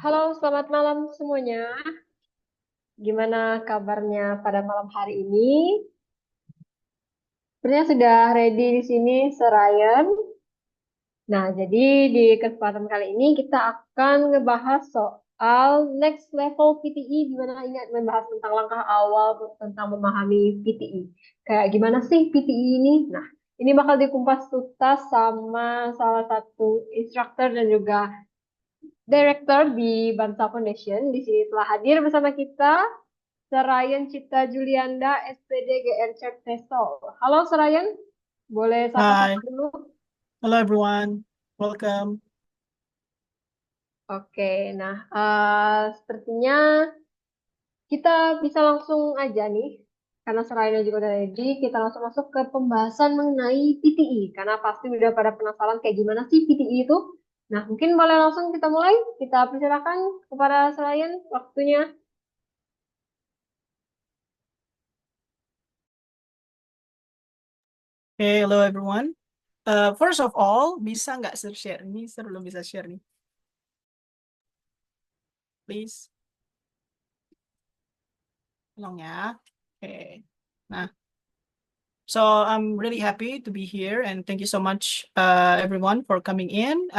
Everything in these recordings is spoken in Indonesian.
Halo, selamat malam semuanya. Gimana kabarnya pada malam hari ini? Sepertinya sudah ready di sini, Serayan. Nah, jadi di kesempatan kali ini kita akan ngebahas soal next level PTE, di mana ini akan membahas tentang langkah awal tentang memahami PTE. Kayak gimana sih PTE ini? Nah, ini bakal dikupas tuntas sama salah satu instruktur dan juga director di Bansa Foundation. Di sini telah hadir bersama kita Serayan Cipta Julianda, SPD GRC Tesol. Halo Serayan, boleh sapa-sapa Hi, dulu? hello everyone. Welcome. Oke, nah sepertinya kita bisa langsung aja nih, karena Serayan juga udah ready, kita langsung masuk ke pembahasan mengenai PTI, karena pasti udah pada penasaran kayak gimana sih PTI itu. Nah, mungkin boleh langsung kita mulai, kita persilakan kepada Serayan waktunya. Okay, hello everyone. First of all, bisa nggak share ini? Belum bisa share nih, please. Tolong ya. Okay. Nah, so I'm really happy to be here and thank you so much everyone for coming in.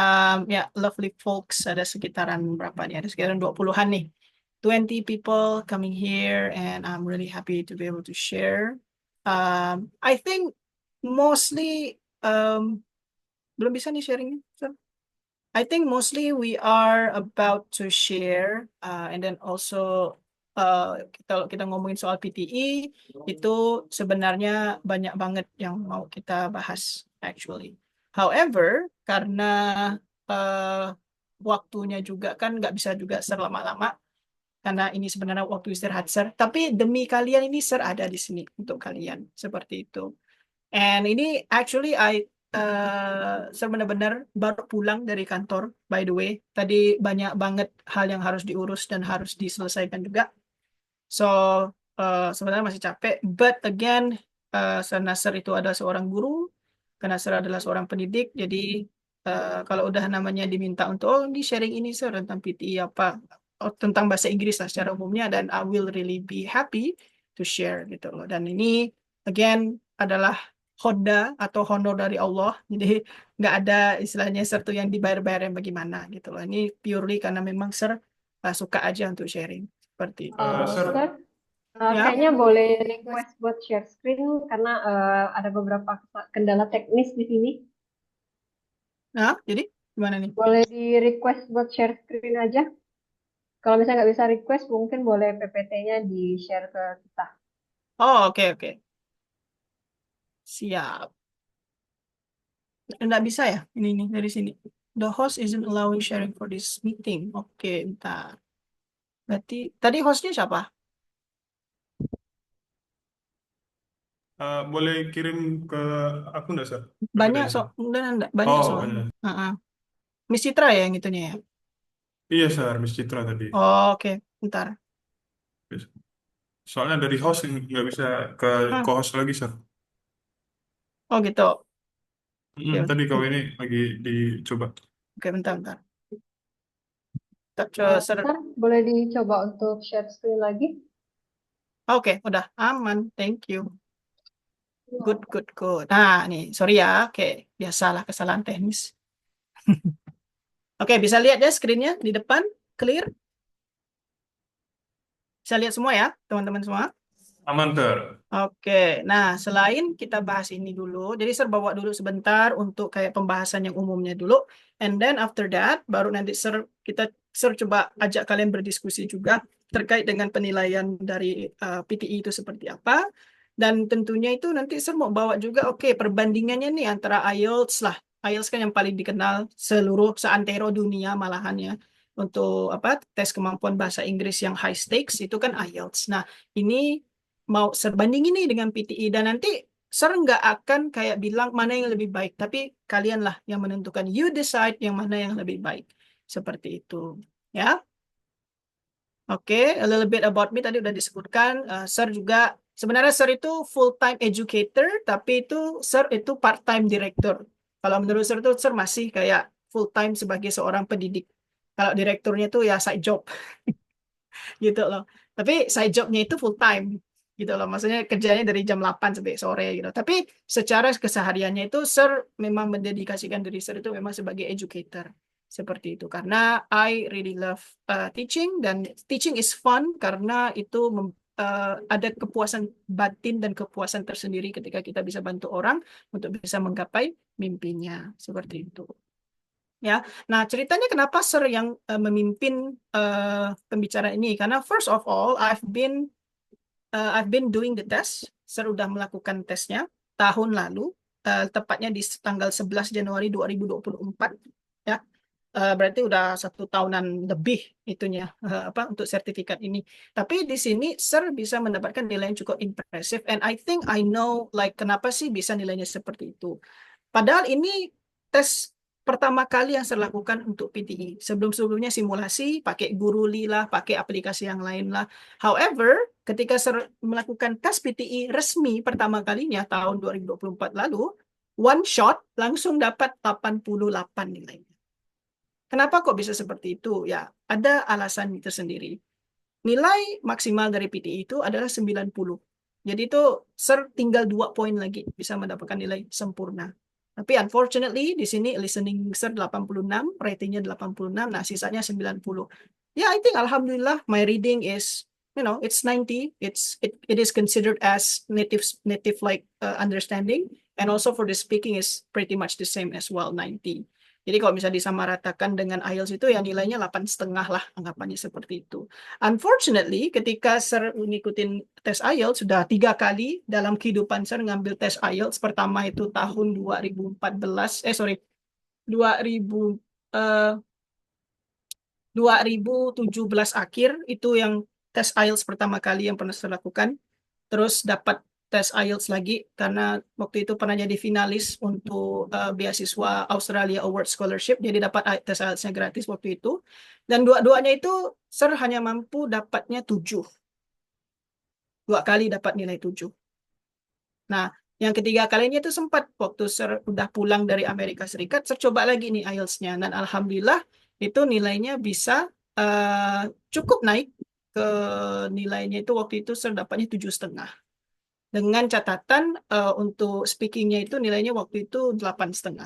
Ya, lovely folks, ada sekitaran berapa nih? Ada sekitaran 20-an nih. 20 people coming here and I'm really happy to be able to share. I think mostly belum bisa nih sharingnya. I think mostly we are about to share and then also kalau kita ngomongin soal PTE itu sebenarnya banyak banget yang mau kita bahas actually. However, karena uh, waktunya juga kan nggak bisa juga selama-lama karena ini sebenarnya waktu istirahat sir. Tapi demi kalian ini sir ada di sini untuk kalian seperti itu. And ini actually saya benar-benar baru pulang dari kantor, by the way. Tadi banyak banget hal yang harus diurus dan harus diselesaikan juga. So, sebenarnya masih capek. But again, Sir Nasir itu adalah seorang guru. Kak Nasir adalah seorang pendidik. Jadi, kalau udah namanya diminta untuk, oh, di sharing ini, Sir, tentang PTI apa, oh, tentang bahasa Inggris lah secara umumnya, dan I will really be happy to share gitu loh. Dan ini, again, adalah hoda atau honor dari Allah. Jadi, nggak ada istilahnya Sir tuh yang dibayar-bayar yang bagaimana gitu loh. Ini purely karena memang Sir suka aja untuk sharing. Seperti itu. Sir, Ya, kayaknya boleh request buat share screen karena ada beberapa kendala teknis di sini. nah, jadi gimana nih? Boleh di request buat share screen aja. Kalau misalnya nggak bisa request, mungkin boleh PPT-nya di share ke kita. Oh, oke, oke. Siap. Nggak bisa ya? Ini nih, dari sini. The host isn't allowing sharing for this meeting. Oke, bentar. Berarti, tadi hostnya siapa? Boleh kirim ke aku nggak, Sir? Banyak, PPT-nya. enggak, banyak Oh, soalnya. banyak. Miss Citra ya yang itunya ya? Iya, Sir. Miss Citra tadi. Oh, oke, bentar. Soalnya dari host nggak bisa ke Hah, co-host lagi, Sir. oh gitu. Oke, Tadi kau ini lagi dicoba. oke, bentar, bentar. Tak coba Sir, boleh dicoba untuk share screen lagi? Oke, udah aman. Thank you. Good, good, good. Nah, nih, sorry ya. Oke, biasalah kesalahan teknis. Oke, bisa lihat ya screen-nya di depan? Clear? Bisa lihat semua ya, teman-teman semua? Aman, Sir. Oke, nah selain kita bahas ini dulu, jadi Sir bawa dulu sebentar untuk kayak pembahasan yang umumnya dulu, and then after that, baru nanti Sir coba ajak kalian berdiskusi juga terkait dengan penilaian dari PTI itu seperti apa, dan tentunya itu nanti Sir mau bawa juga, oke, perbandingannya nih antara IELTS lah, IELTS kan yang paling dikenal seluruh seantero dunia malahan ya, untuk apa tes kemampuan bahasa Inggris yang high stakes itu kan IELTS. Nah, ini mau serbanding ini dengan PTI dan nanti Ser nggak akan kayak bilang mana yang lebih baik, tapi kalianlah yang menentukan. You decide yang mana yang lebih baik. Seperti itu. Ya, oke. A little bit about me tadi udah disebutkan. Ser juga sebenarnya Ser itu full time educator, tapi itu Ser itu part time director. Kalau menurut Ser itu Ser masih kayak full time sebagai seorang pendidik. Kalau direkturnya itu ya side job gitu loh. Tapi side jobnya itu full time gitu loh. Maksudnya kerjanya dari jam 8 sampai sore gitu. Tapi secara kesehariannya itu Sir memang mendedikasikan diri Sir itu memang sebagai educator. Seperti itu. Karena I really love teaching dan teaching is fun karena itu ada kepuasan batin dan kepuasan tersendiri ketika kita bisa bantu orang untuk bisa menggapai mimpinya. Seperti itu. Ya, nah ceritanya kenapa Sir yang memimpin pembicaraan ini? Karena first of all, I've been doing the test. Sir udah melakukan tesnya tahun lalu, tepatnya di tanggal 11 Januari 2024. Ya, berarti udah 1 tahunan lebih itunya apa untuk sertifikat ini. Tapi di sini Sir bisa mendapatkan nilai yang cukup impresif, and I think I know like kenapa sih bisa nilainya seperti itu. Padahal ini tes pertama kali yang saya lakukan untuk PTE. Sebelum-sebelumnya simulasi, pakai Guruli lah, pakai aplikasi yang lain lah. However, ketika saya melakukan tes PTE resmi pertama kalinya tahun 2024 lalu, one shot langsung dapat 88 nilainya. Kenapa kok bisa seperti itu? Ya, ada alasan tersendiri. Nilai maksimal dari PTE itu adalah 90. Jadi itu Sir tinggal 2 poin lagi bisa mendapatkan nilai sempurna. Tapi unfortunately di sini listening Sir 86, ratingnya 86, nah sisanya 90. Ya, I think alhamdulillah my reading is it's 90. It is considered as native like understanding, and also for the speaking is pretty much the same as well, 90. Jadi kalau misalnya disamaratakan dengan IELTS itu ya nilainya 8,5 lah, anggapannya seperti itu. Unfortunately, ketika Sir ngikutin tes IELTS, sudah 3 kali dalam kehidupan Sir ngambil tes IELTS. Pertama itu tahun 2014, 2017 akhir, itu yang tes IELTS pertama kali yang pernah Sir lakukan. Terus dapat tes IELTS lagi karena waktu itu pernah jadi finalis untuk beasiswa Australia Award Scholarship, jadi dapat tes IELTS-nya gratis waktu itu. Dan dua-duanya itu Sir hanya mampu dapatnya 7. 2 kali dapat nilai 7. Nah, yang ketiga kalinya itu sempat waktu Sir udah pulang dari Amerika Serikat, Sir coba lagi nih IELTS-nya. Dan alhamdulillah itu nilainya bisa cukup naik ke nilainya itu waktu itu Sir dapatnya 7,5. Dengan catatan untuk speakingnya itu nilainya waktu itu 8,5.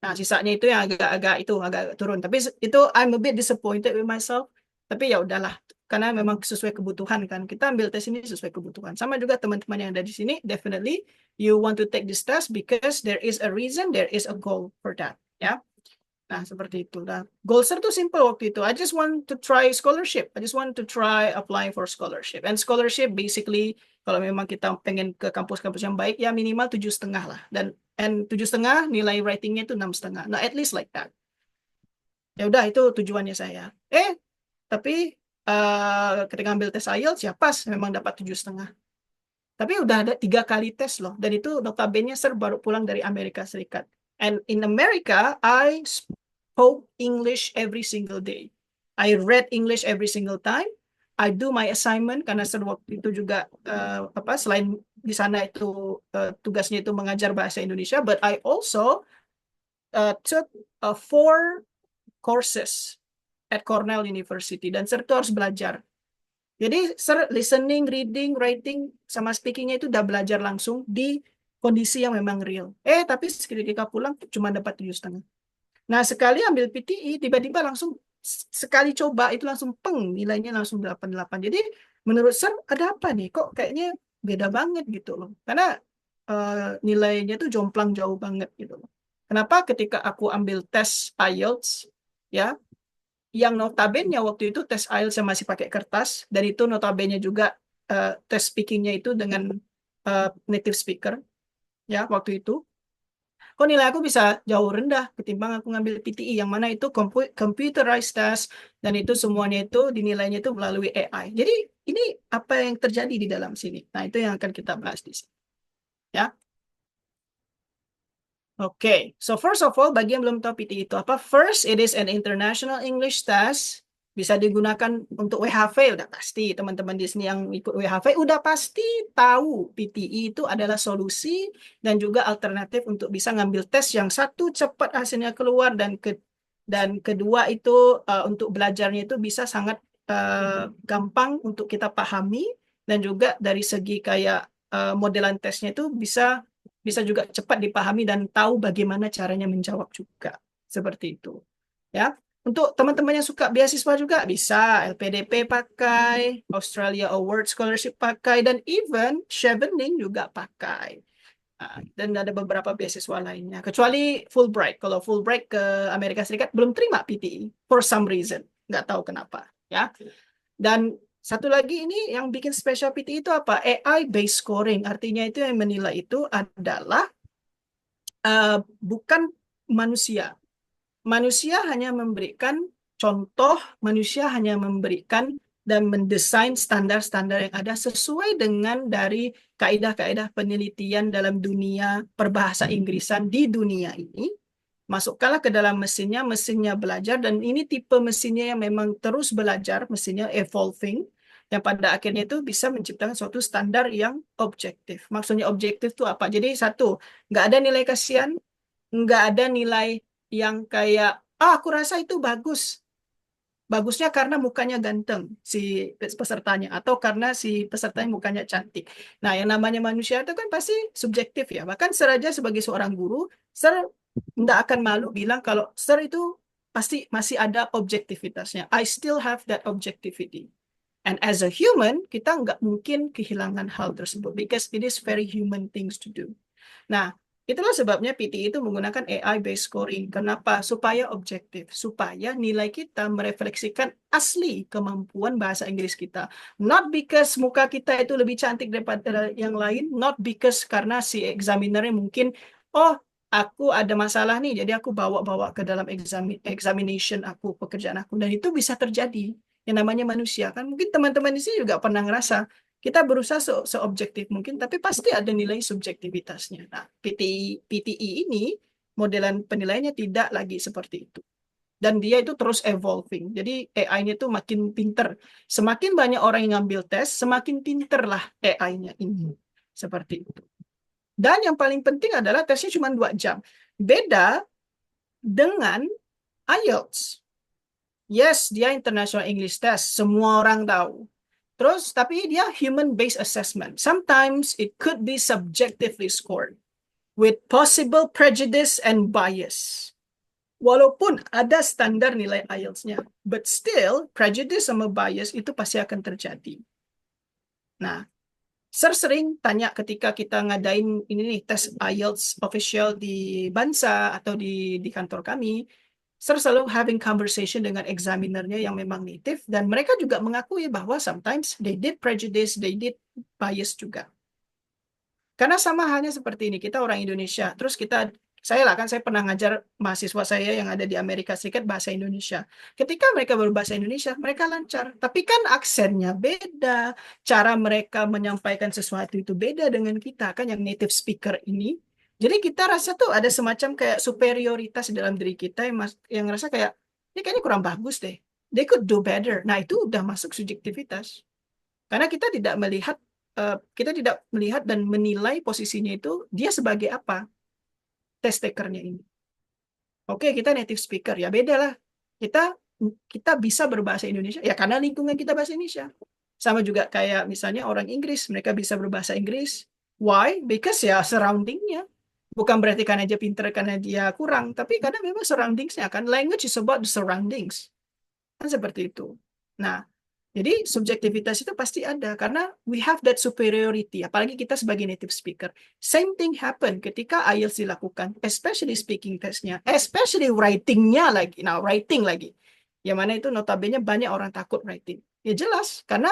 Nah, sisanya itu yang agak turun. Tapi itu I'm a bit disappointed with myself. Tapi ya udahlah, karena memang sesuai kebutuhan kan. Kita ambil tes ini sesuai kebutuhan. Sama juga teman-teman yang ada di sini, definitely you want to take this test because there is a reason, there is a goal for that. Ya. Nah, seperti itu. Nah, goal Sir tuh simple waktu itu. I just want to try scholarship. I just want to try applying for scholarship. And scholarship basically, kalau memang kita pengen ke kampus-kampus yang baik, ya minimal 7,5 lah. Dan 7,5 nilai ratingnya itu 6,5. Nah, at least like that. Ya udah, itu tujuannya saya. Tapi ketika ambil tes IELTS, ya pas memang dapat 7,5. Tapi udah ada 3 kali tes loh. Dan itu notabene Sir baru pulang dari Amerika Serikat. And in America, I spoke English every single day. I read English every single time. I do my assignment karena Sir waktu itu juga selain di sana itu tugasnya itu mengajar bahasa Indonesia, but I also took 4 courses at Cornell University, dan Sir itu harus belajar. Jadi Sir listening, reading, writing, sama speakingnya itu udah belajar langsung di kondisi yang memang real. Tapi ketika pulang cuma dapat 7,5. Nah, sekali ambil PTE, tiba-tiba langsung sekali coba itu langsung nilainya langsung 88. Jadi menurut Sir ada apa nih? Kok kayaknya beda banget gitu loh. Karena nilainya tuh jomplang jauh banget gitu loh. Kenapa ketika aku ambil tes IELTS, ya, yang notabene waktu itu tes IELTS yang masih pakai kertas, dan itu notabene juga tes speakingnya itu dengan native speaker, ya waktu itu. Kok nilai aku bisa jauh rendah ketimbang aku ngambil PTE yang mana itu computerized test, dan itu semuanya itu dinilainya itu melalui AI. Jadi ini apa yang terjadi di dalam sini? Nah, itu yang akan kita bahas di sini. Ya. Oke, so first of all, bagi yang belum tahu PTE itu apa, first, it is an international English test. Bisa digunakan untuk WHV, udah pasti. Teman-teman di sini yang ikut WHV, udah pasti tahu PTE itu adalah solusi dan juga alternatif untuk bisa ngambil tes yang satu, cepat hasilnya keluar, dan Dan kedua itu untuk belajarnya itu bisa sangat gampang untuk kita pahami, dan juga dari segi kayak modelan tesnya itu bisa juga cepat dipahami dan tahu bagaimana caranya menjawab juga. Seperti itu. Ya. Untuk teman-teman yang suka beasiswa juga bisa LPDP pakai, Australia Award Scholarship pakai, dan even Chevening juga pakai. Dan ada beberapa beasiswa lainnya. Kecuali Fulbright. Kalau Fulbright ke Amerika Serikat belum terima PTE for some reason. Nggak tahu kenapa. Ya. Dan satu lagi ini yang bikin special PTE itu apa? AI based scoring. Artinya itu yang menilai itu adalah bukan manusia. Manusia hanya memberikan contoh, manusia hanya memberikan dan mendesain standar-standar yang ada sesuai dengan dari kaidah-kaidah penelitian dalam dunia perbahasa Inggrisan di dunia ini. Masukkanlah ke dalam mesinnya belajar, dan ini tipe mesinnya yang memang terus belajar, mesinnya evolving, yang pada akhirnya itu bisa menciptakan suatu standar yang objektif. Maksudnya objektif itu apa? Jadi satu, nggak ada nilai kasihan, nggak ada nilai yang kayak, aku rasa itu bagus. Bagusnya karena mukanya ganteng si pesertanya, atau karena si pesertanya mukanya cantik. Nah, yang namanya manusia itu kan pasti subjektif ya. Bahkan Sir aja sebagai seorang guru, Sir nggak akan malu bilang kalau Sir itu pasti masih ada objektivitasnya. I still have that objectivity. And as a human, kita nggak mungkin kehilangan hal tersebut because it is very human things to do. Nah, itulah sebabnya PTE itu menggunakan AI-based scoring. Kenapa? Supaya objektif, supaya nilai kita merefleksikan asli kemampuan bahasa Inggris kita. Not because muka kita itu lebih cantik daripada yang lain, not because karena si examinernya mungkin, oh, aku ada masalah nih, jadi aku bawa-bawa ke dalam examination aku, pekerjaan aku. Dan itu bisa terjadi. Yang namanya manusia. Kan mungkin teman-teman di sini juga pernah ngerasa, kita berusaha seobjektif mungkin, tapi pasti ada nilai subjektivitasnya. Nah, PTE ini, modelan penilaiannya tidak lagi seperti itu. Dan dia itu terus evolving. Jadi AI-nya itu makin pinter. Semakin banyak orang yang ngambil tes, semakin pinterlah AI-nya ini. Seperti itu. Dan yang paling penting adalah tesnya cuma 2 jam. Beda dengan IELTS. Yes, dia International English Test. Semua orang tahu. Terus, tapi dia human-based assessment. Sometimes it could be subjectively scored with possible prejudice and bias. Walaupun ada standar nilai IELTS-nya, but still prejudice sama bias itu pasti akan terjadi. Nah, Sir sering tanya ketika kita ngadain ini nih tes IELTS official di Bansa atau di kantor kami, Sir selalu having conversation dengan examinernya yang memang native, dan mereka juga mengakui bahwa sometimes they did prejudice, they did bias juga. Karena sama halnya seperti ini, kita orang Indonesia, terus saya pernah ngajar mahasiswa saya yang ada di Amerika Serikat bahasa Indonesia. Ketika mereka berbahasa Indonesia, mereka lancar. Tapi kan aksennya beda, cara mereka menyampaikan sesuatu itu beda dengan kita, kan yang native speaker ini. Jadi kita rasa tuh ada semacam kayak superioritas dalam diri kita yang rasa kayak, ini kayaknya kurang bagus deh. They could do better. Nah, itu udah masuk subjektivitas. Karena kita tidak melihat dan menilai posisinya itu dia sebagai apa test takernya ini. Oke, kita native speaker, ya beda lah. Kita bisa berbahasa Indonesia ya karena lingkungan kita bahasa Indonesia. Sama juga kayak misalnya orang Inggris, mereka bisa berbahasa Inggris. Why? Because ya surroundingnya. Bukan berarti karena dia pinter karena dia kurang, tapi karena memang surroundingsnya kan. Language is about the surroundings. Kan seperti itu. Nah, jadi subjektivitas itu pasti ada karena we have that superiority, apalagi kita sebagai native speaker. Same thing happen ketika IELTS dilakukan, especially speaking testnya, especially writingnya lagi. Nah, writing lagi. Yang mana itu notabene banyak orang takut writing. Ya jelas, karena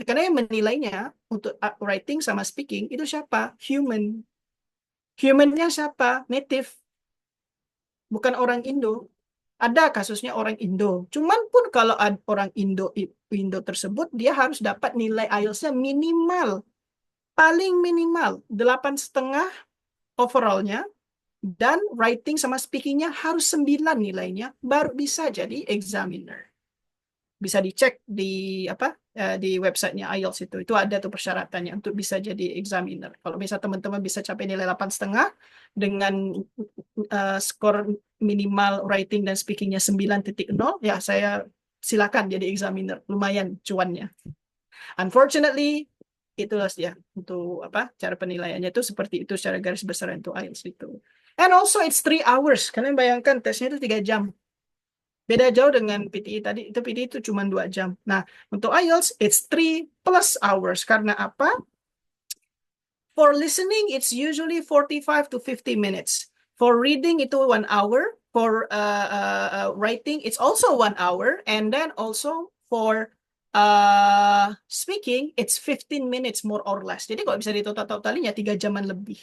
yang menilainya untuk writing sama speaking itu siapa? Human. Humannya siapa? Native. Bukan orang Indo. Ada kasusnya orang Indo. Cuman pun kalau orang Indo tersebut, dia harus dapat nilai IELTS-nya minimal. Paling minimal. 8,5 overall-nya. Dan writing sama speaking-nya harus 9 nilainya. Baru bisa jadi examiner. Bisa dicek di di websitenya IELTS itu ada tuh persyaratannya untuk bisa jadi examiner. Kalau bisa teman-teman bisa capai nilai 8,5 dengan skor minimal writing dan speakingnya 9.0, ya saya silakan jadi examiner, lumayan cuannya. Unfortunately, itulah ya untuk cara penilaiannya itu seperti itu secara garis besar untuk IELTS itu. And also it's 3 hours. Kalian bayangkan tesnya itu 3 jam. Beda jauh dengan PTE tadi, itu PTE itu cuma 2 jam. Nah, untuk IELTS it's 3+ hours. Karena apa? For listening it's usually 45 to 50 minutes. For reading itu 1 hour. For writing it's also 1 hour. And then also for speaking it's 15 minutes more or less. Jadi kalau bisa ditotal-totalinya 3 jaman lebih.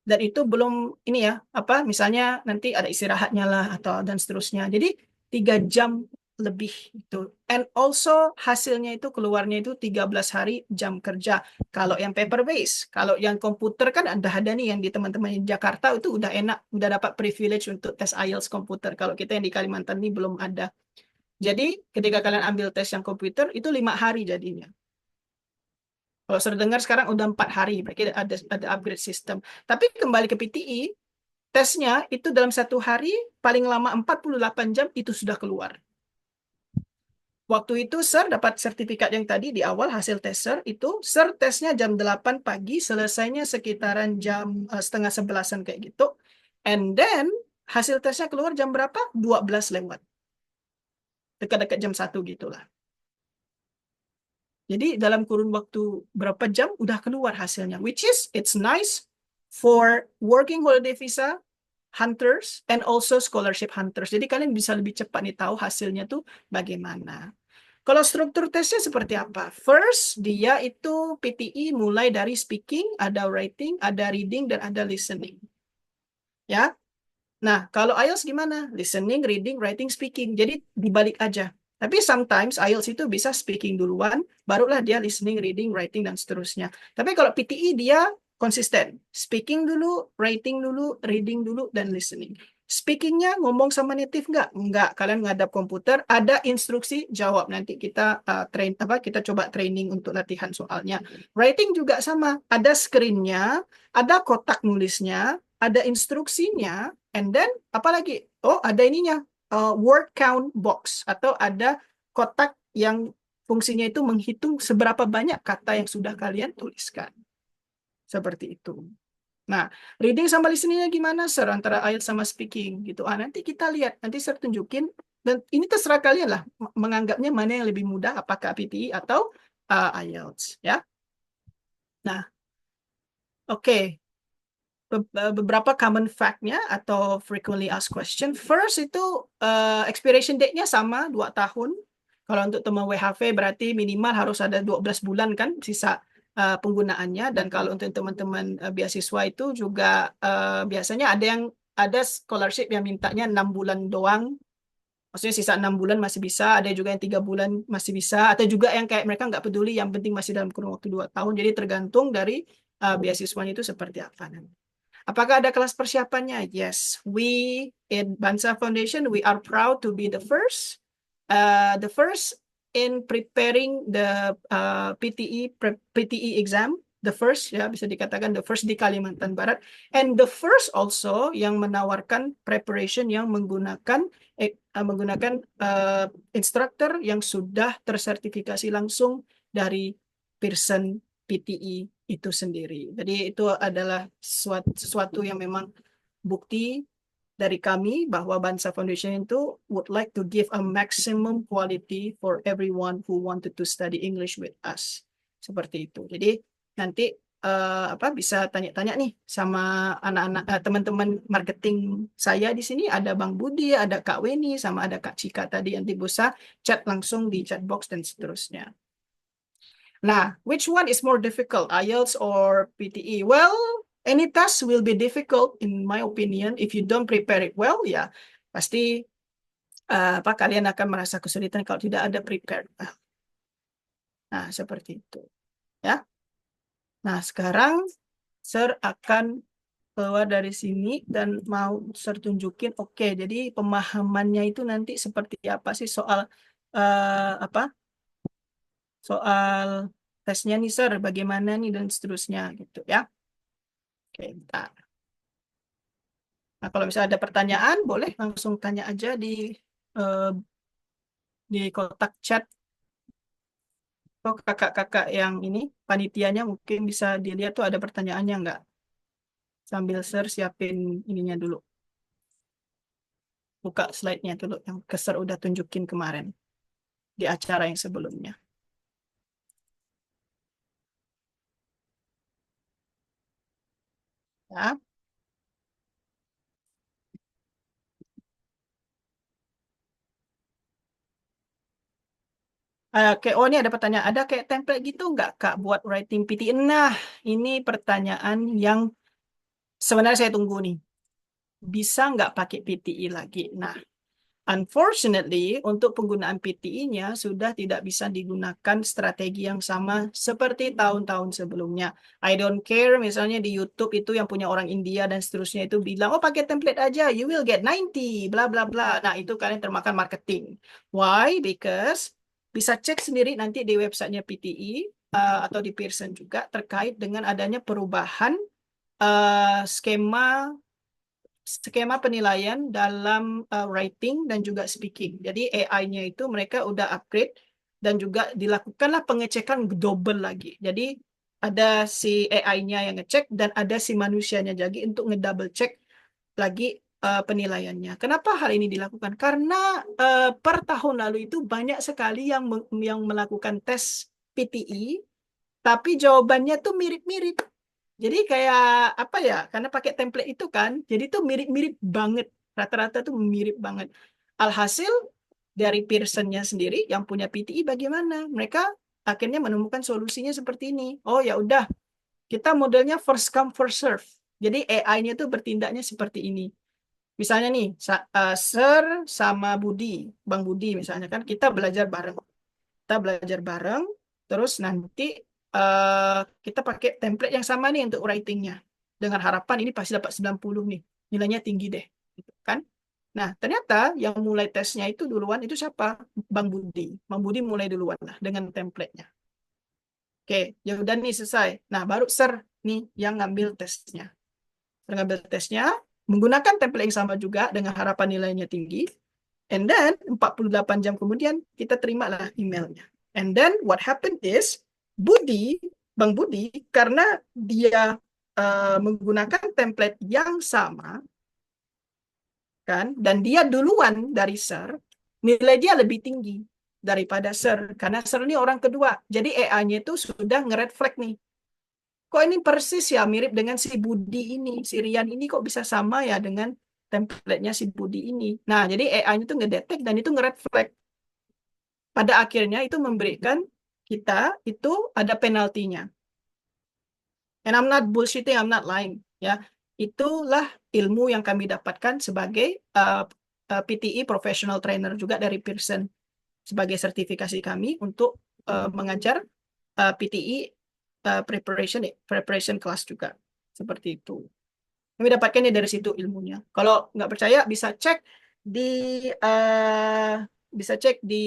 Dan itu belum ini ya, misalnya nanti ada istirahatnya lah atau dan seterusnya. Jadi 3 jam lebih itu. And also hasilnya itu keluarnya itu 13 hari jam kerja. Kalau yang paper base, kalau yang komputer kan ada nih yang di teman-teman di Jakarta itu udah enak, udah dapat privilege untuk tes IELTS komputer. Kalau kita yang di Kalimantan ini belum ada. Jadi ketika kalian ambil tes yang komputer itu 5 hari jadinya. Kalau sudah dengar sekarang udah 4 hari, berarti ada upgrade system. Tapi kembali ke PTE, tesnya itu dalam 1 hari, paling lama 48 jam itu sudah keluar. Waktu itu Sir dapat sertifikat yang tadi di awal hasil tes Sir tesnya jam 8 pagi, selesainya sekitaran jam setengah 11-an kayak gitu. And then hasil tesnya keluar jam berapa? 12 lewat. Dekat-dekat jam 1 gitulah. Jadi dalam kurun waktu berapa jam udah keluar hasilnya, which is it's nice for working holiday visa hunters and also scholarship hunters. Jadi kalian bisa lebih cepat nih tahu hasilnya tuh bagaimana. Kalau struktur tesnya seperti apa? First, dia itu PTE mulai dari speaking, ada writing, ada reading, dan ada listening. Ya. Nah, kalau IELTS gimana? Listening, reading, writing, speaking. Jadi dibalik aja. Tapi sometimes IELTS itu bisa speaking duluan, barulah dia listening, reading, writing, dan seterusnya. Tapi kalau PTE dia konsisten. Speaking dulu, writing dulu, reading dulu, dan listening. Speakingnya ngomong sama native nggak? Nggak. Kalian ngadap komputer, ada instruksi, jawab. Nanti kita kita coba training untuk latihan soalnya. Writing juga sama. Ada screen-nya, ada kotak nulisnya, ada instruksinya, and then apalagi? Oh, ada ininya. Word count box atau ada kotak yang fungsinya itu menghitung seberapa banyak kata yang sudah kalian tuliskan. Seperti itu. Nah, reading sama listeningnya gimana, Sir? Antara IELTS sama speaking gitu. Nanti kita lihat, nanti Sir tunjukin. Dan ini terserah kalian lah, menganggapnya mana yang lebih mudah, apakah PTE atau IELTS. Ya. Nah, oke. Beberapa common fact-nya atau frequently asked question. First itu expiration date-nya sama 2 tahun. Kalau untuk teman WHV berarti minimal harus ada 12 bulan kan sisa penggunaannya. Dan kalau untuk teman-teman beasiswa itu juga biasanya ada scholarship yang mintanya 6 bulan doang. Maksudnya sisa 6 bulan masih bisa, ada juga yang 3 bulan masih bisa, atau juga yang kayak mereka nggak peduli, yang penting masih dalam kurun waktu 2 tahun. Jadi tergantung dari beasiswanya itu seperti apa nanti. Apakah ada kelas persiapannya? Yes, we in Bansa Foundation, we are proud to be the first in preparing the PTE exam, the first ya bisa dikatakan the first di Kalimantan Barat, and the first also yang menawarkan preparation yang menggunakan instructor yang sudah tersertifikasi langsung dari Pearson PTE itu sendiri. Jadi itu adalah sesuatu yang memang bukti dari kami bahwa Bansa Foundation itu would like to give a maximum quality for everyone who wanted to study English with us. Seperti itu. Jadi nanti bisa tanya-tanya nih sama anak-anak teman-teman marketing saya di sini, ada Bang Budi, ada Kak Weni, sama ada Kak Cika tadi, yang bisa chat langsung di chat box dan seterusnya. Nah, which one is more difficult, IELTS or PTE? Well, any task will be difficult in my opinion if you don't prepare it well. Ya, pasti kalian akan merasa kesulitan kalau tidak ada prepared. Nah, seperti itu. Ya. Nah, sekarang Sir akan keluar dari sini dan mau Sir tunjukin. Oke, jadi pemahamannya itu nanti seperti apa sih soal soal tesnya nih Sir, bagaimana nih dan seterusnya gitu ya. Oke, bentar. Nah, kalau misalnya ada pertanyaan, boleh langsung tanya aja eh, di kotak chat. Oh, kakak-kakak yang ini, panitianya mungkin bisa dilihat tuh ada pertanyaannya nggak? Sambil Sir siapin ininya dulu. Buka slide-nya dulu yang Sir udah tunjukin kemarin di acara yang sebelumnya. Ya. Oke, oh ini ada pertanyaan. Ada kayak template gitu nggak Kak buat writing PT? Nah, ini pertanyaan yang sebenarnya saya tunggu nih. Bisa nggak pakai PTI lagi? Nah, unfortunately, untuk penggunaan PTI-nya sudah tidak bisa digunakan strategi yang sama seperti tahun-tahun sebelumnya. I don't care, misalnya di YouTube itu yang punya orang India dan seterusnya itu bilang, oh pakai template aja, you will get 90, bla bla bla. Nah, itu kalian termakan marketing. Why? Because bisa cek sendiri nanti di websitenya PTI atau di Pearson juga terkait dengan adanya perubahan skema penilaian dalam writing dan juga speaking. Jadi AI-nya itu mereka udah upgrade dan juga dilakukanlah pengecekan double lagi. Jadi ada si AI-nya yang ngecek dan ada si manusianya jadi untuk ngedouble check lagi penilaiannya. Kenapa hal ini dilakukan? Karena per tahun lalu itu banyak sekali yang melakukan tes PTI, tapi jawabannya tuh mirip-mirip. Jadi kayak apa ya? Karena pakai template itu kan, jadi tuh mirip-mirip banget. Rata-rata tuh mirip banget. Alhasil dari Pearson-nya sendiri yang punya PTI bagaimana? Mereka akhirnya menemukan solusinya seperti ini. Oh ya udah, kita modelnya first come first serve. Jadi AI-nya tuh bertindaknya seperti ini. Misalnya nih, Sir sama Budi, Bang Budi misalnya kan kita belajar bareng. Kita belajar bareng, terus nanti kita pakai template yang sama nih untuk writing-nya. Dengan harapan ini pasti dapat 90 nih. Nilainya tinggi deh. Gitu kan? Nah, ternyata yang mulai tesnya itu duluan itu siapa? Bang Budi. Bang Budi mulai duluan lah dengan template-nya. Oke, ya udah nih selesai. Nah, baru Sir nih yang ngambil tesnya. Mengambil tesnya, menggunakan template yang sama juga dengan harapan nilainya tinggi. And then 48 jam kemudian kita terimalah emailnya. And then what happened is Budi, Bang Budi, karena dia menggunakan template yang sama, kan, dan dia duluan dari Sir, nilai dia lebih tinggi daripada Sir, karena Sir ini orang kedua. Jadi AI-nya itu sudah nge-red flag nih. Kok ini persis ya mirip dengan si Budi ini, si Rian ini kok bisa sama ya dengan template-nya si Budi ini. Nah, jadi AI-nya itu ngedetek dan itu nge-red flag. Pada akhirnya itu memberikan kita itu ada penaltinya. And I'm not bullshitting, I'm not lying. Ya, itulah ilmu yang kami dapatkan sebagai PTE Professional Trainer juga dari Pearson sebagai sertifikasi kami untuk mengajar PTE preparation class juga seperti itu. Kami dapatkannya dari situ ilmunya. Kalau nggak percaya bisa cek di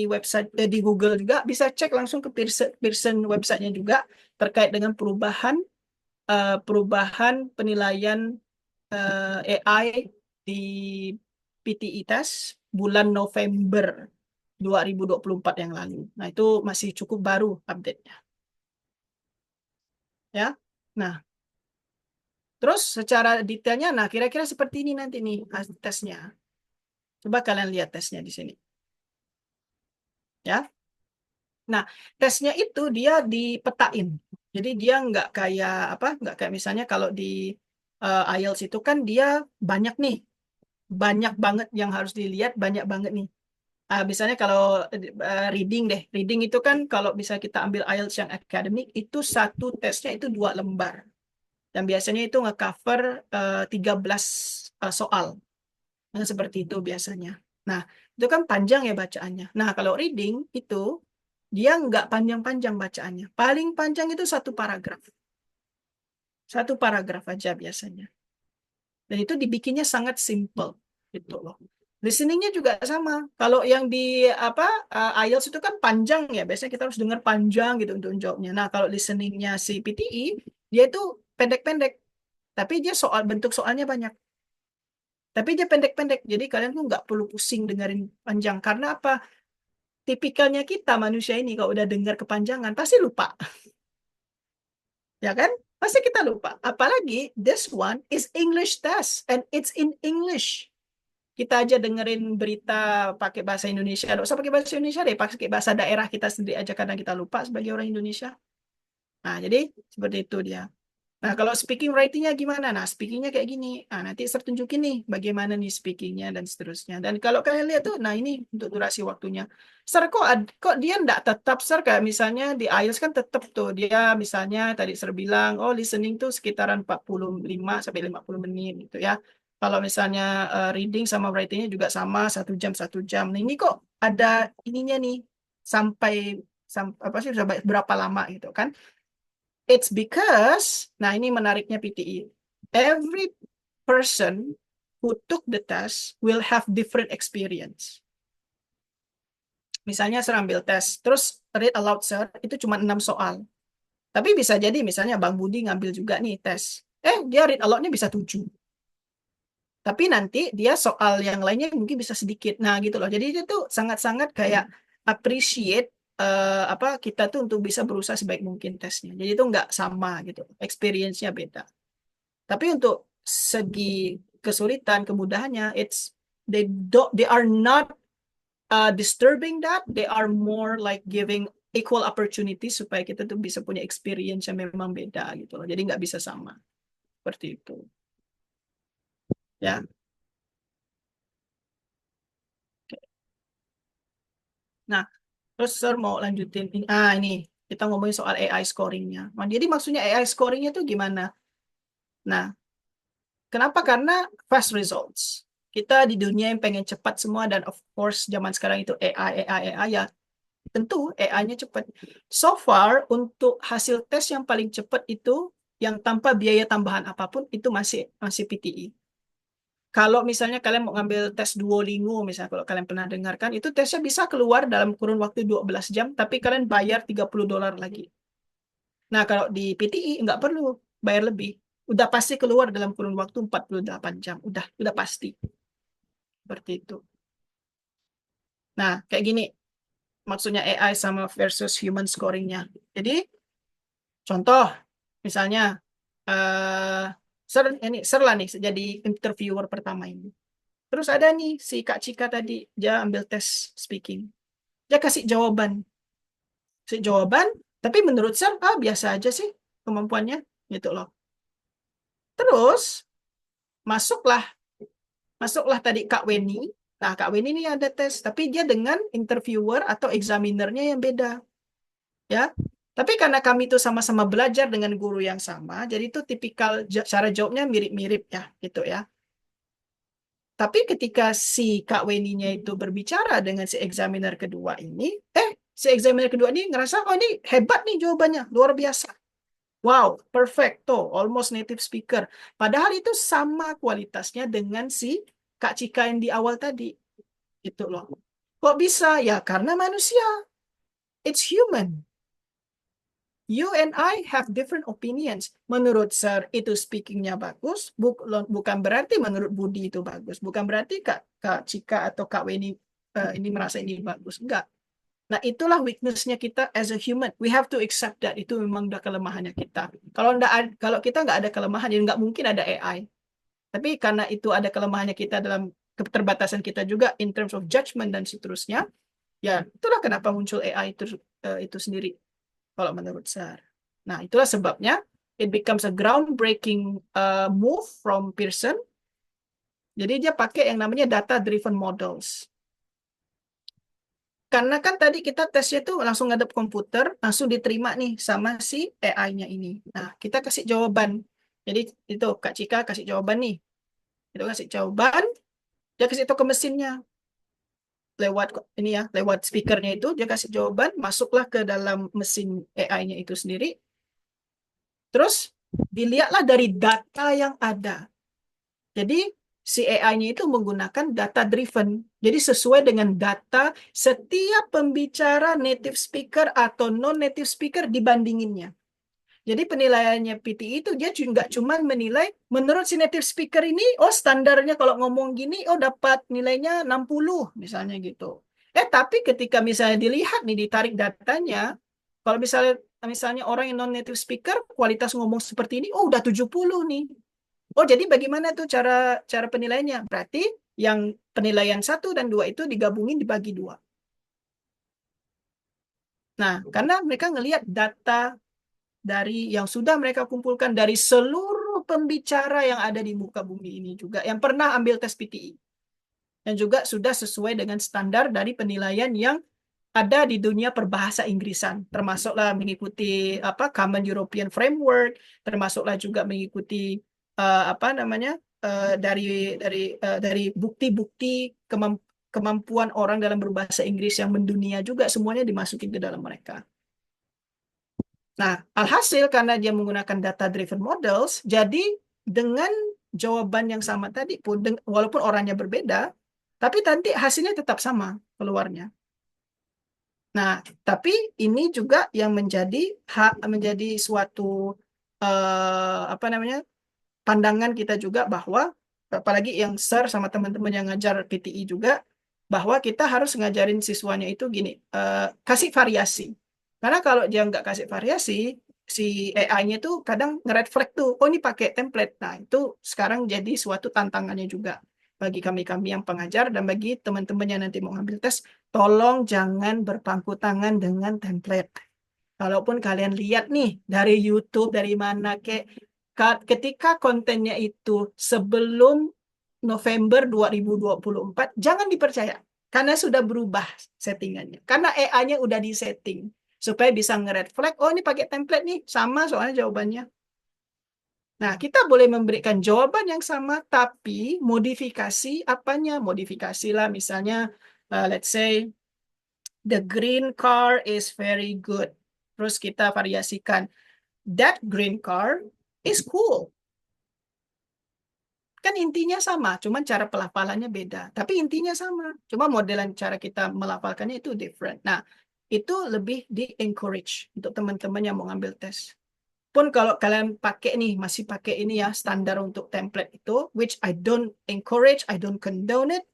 website di Google juga, bisa cek langsung ke Pearson websitenya juga terkait dengan perubahan penilaian AI di PTE test bulan November 2024 yang lalu. Nah, itu masih cukup baru update-nya. Ya. Nah, terus secara detailnya, nah kira-kira seperti ini nanti nih tesnya. Coba kalian lihat tesnya di sini. Ya. Nah, tesnya itu dia dipetain. Jadi dia nggak kayak apa? Nggak kayak misalnya kalau di IELTS itu kan dia banyak nih, banyak banget yang harus dilihat, banyak banget nih. Misalnya kalau reading deh, reading itu kan kalau bisa kita ambil IELTS yang akademik itu satu tesnya itu 2 lembar. Dan biasanya itu nge-cover 13 soal. Nah, seperti itu biasanya. Nah, itu kan panjang ya bacaannya. Nah, kalau reading itu dia nggak panjang-panjang bacaannya. Paling panjang itu 1 paragraf. 1 paragraf aja biasanya. Dan itu dibikinnya sangat simple. Gitu loh. Listeningnya juga sama. Kalau yang di IELTS itu kan panjang ya, biasanya kita harus dengar panjang gitu untuk jawabnya. Nah, kalau listeningnya si PTE, dia itu pendek-pendek, tapi dia bentuk soalnya banyak. Tapi dia pendek-pendek, jadi kalian tuh nggak perlu pusing dengerin panjang. Karena apa? Tipikalnya kita manusia ini kalau udah dengar kepanjangan pasti lupa, ya kan? Pasti kita lupa. Apalagi this one is English test and it's in English. Kita aja dengerin berita pakai bahasa Indonesia, nggak usah pakai bahasa Indonesia deh, pakai bahasa daerah kita sendiri aja kadang kita lupa sebagai orang Indonesia. Nah, jadi seperti itu dia. Nah, kalau speaking writing-nya gimana? Nah, speaking-nya kayak gini. Nah, nanti saya tunjukin nih bagaimana nih speaking-nya dan seterusnya. Dan kalau kalian lihat tuh, nah ini untuk durasi waktunya. Sir, kok dia enggak tetap, Sir? Kayak misalnya di IELTS kan tetap tuh. Dia misalnya tadi Sir bilang, oh listening tuh sekitaran 45 sampai 50 menit gitu ya. Kalau misalnya reading sama writing-nya juga sama, 1 jam, 1 jam. Nah, ini kok ada ininya nih, sampai apa sih, berapa lama gitu kan? It's because, nah ini menariknya PTE. Every person who took the test will have different experience. Misalnya saya ambil tes, terus read aloud sir, itu cuma 6 soal. Tapi bisa jadi misalnya Bang Budi ngambil juga nih tes. Dia read aloud-nya bisa 7. Tapi nanti dia soal yang lainnya mungkin bisa sedikit. Nah gitu loh. Jadi itu tuh sangat-sangat kayak appreciate kita tuh untuk bisa berusaha sebaik mungkin tesnya. Jadi itu nggak sama gitu. Experience-nya beda. Tapi untuk segi kesulitan, kemudahannya, they are not disturbing that, they are more like giving equal opportunity supaya kita tuh bisa punya experience yang memang beda gitu loh. Jadi nggak bisa sama seperti itu. Ya. Nah, terus Sir mau lanjutin ini. Ini kita ngomongin soal AI scoring-nya. Nah, jadi maksudnya AI scoring-nya tuh gimana? Nah, kenapa? Karena fast results. Kita di dunia yang pengen cepat semua dan of course zaman sekarang itu AI ya. Tentu AI-nya cepat. So far untuk hasil tes yang paling cepat itu yang tanpa biaya tambahan apapun itu masih PTE. Kalau misalnya kalian mau ngambil tes Duolingo, misalnya kalau kalian pernah dengarkan, itu tesnya bisa keluar dalam kurun waktu 12 jam, tapi kalian bayar $30 lagi. Nah, kalau di PTE nggak perlu bayar lebih. Udah pasti keluar dalam kurun waktu 48 jam. Udah pasti. Seperti itu. Nah, kayak gini. Maksudnya AI sama versus human scoring-nya. Jadi, contoh, misalnya, Sir lah nih, jadi interviewer pertama ini. Terus ada nih si Kak Cika tadi, dia ambil tes speaking. Dia kasih jawaban. Tapi menurut Sir, biasa aja sih kemampuannya, gitu loh. Terus, masuklah tadi Kak Weni. Nah, Kak Weni ini ada tes, tapi dia dengan interviewer atau examinernya yang beda. Ya, tapi karena kami itu sama-sama belajar dengan guru yang sama, jadi itu tipikal cara jawabnya mirip-mirip ya, gitu ya. Tapi ketika si Kak Weni-nya itu berbicara dengan si examiner kedua ini, si examiner kedua ini ngerasa, oh ini hebat nih jawabannya, luar biasa. Wow, perfect, tuh, almost native speaker. Padahal itu sama kualitasnya dengan si Kak Cika yang di awal tadi. Gitu loh. Kok bisa? Ya karena manusia. It's human. You and I have different opinions. Menurut Sir itu speakingnya bagus, bukan berarti menurut Budi itu bagus. Bukan berarti Kak Cika atau Kak Weni ini merasa ini bagus. Enggak. Nah, itulah weakness-nya kita as a human. We have to accept that. Itu memang udah kelemahannya kita. Kalau kita nggak ada kelemahan, ya nggak mungkin ada AI. Tapi karena itu ada kelemahannya kita dalam keterbatasan kita juga in terms of judgment dan seterusnya, ya itulah kenapa muncul AI itu sendiri. Kalau menurut saya. Nah, itulah sebabnya it becomes a groundbreaking move from Pearson. Jadi dia pakai yang namanya data-driven models. Karena kan tadi kita tesnya tuh langsung ngadep komputer, langsung diterima nih sama si AI-nya ini. Nah, kita kasih jawaban. Jadi itu Kak Cika kasih jawaban nih. Itu kasih jawaban, dia kasih itu ke mesinnya. Lewat speakernya itu dia kasih jawaban, masuklah ke dalam mesin AI-nya itu sendiri. Terus dilihatlah dari data yang ada. Jadi si AI-nya itu menggunakan data driven. Jadi sesuai dengan data setiap pembicara native speaker atau non-native speaker dibandinginnya. Jadi penilaiannya PTE itu dia nggak cuma menilai menurut si native speaker ini, oh standarnya kalau ngomong gini, oh dapat nilainya 60 misalnya gitu. Tapi ketika misalnya dilihat nih, ditarik datanya, kalau misalnya orang yang non-native speaker, kualitas ngomong seperti ini, oh udah 70 nih. Oh jadi bagaimana tuh cara cara penilaiannya? Berarti yang penilaian 1 dan 2 itu digabungin dibagi 2. Nah, karena mereka ngelihat data dari yang sudah mereka kumpulkan dari seluruh pembicara yang ada di muka bumi ini juga yang pernah ambil tes PTE dan juga sudah sesuai dengan standar dari penilaian yang ada di dunia perbahasa Inggrisan, termasuklah mengikuti Common European Framework, termasuklah juga mengikuti dari bukti-bukti kemampuan orang dalam berbahasa Inggris yang mendunia juga semuanya dimasukin ke dalam mereka. Nah, alhasil karena dia menggunakan data-driven models, jadi dengan jawaban yang sama tadi pun, walaupun orangnya berbeda, tapi nanti hasilnya tetap sama keluarnya. Nah, tapi ini juga yang menjadi suatu pandangan kita juga bahwa apalagi yang SIR sama teman-teman yang ngajar PTE juga bahwa kita harus ngajarin siswanya itu gini, kasih variasi. Karena kalau dia nggak kasih variasi, si AI-nya tuh kadang nge-red flag tuh, oh ini pakai template. Nah, itu sekarang jadi suatu tantangannya juga bagi kami yang pengajar dan bagi teman-teman yang nanti mau ngambil tes, tolong jangan berpangku tangan dengan template. Kalaupun kalian lihat nih dari YouTube, dari mana ketika kontennya itu sebelum November 2024, jangan dipercaya. Karena sudah berubah settingannya. Karena AI-nya udah disetting. Supaya bisa nge-red flag, oh ini pakai template nih, sama soalnya jawabannya. Nah, kita boleh memberikan jawaban yang sama, tapi modifikasi apanya? Modifikasi lah, misalnya, let's say, the green car is very good. Terus kita variasikan, that green car is cool. Kan intinya sama, cuman cara pelafalannya beda. Tapi intinya sama, cuma modelan cara kita melafalkannya itu different. Nah, itu lebih di-encourage untuk teman-teman yang mau ngambil tes. Pun kalau kalian masih pakai ini ya, standar untuk template itu, which I don't encourage, I don't condone it,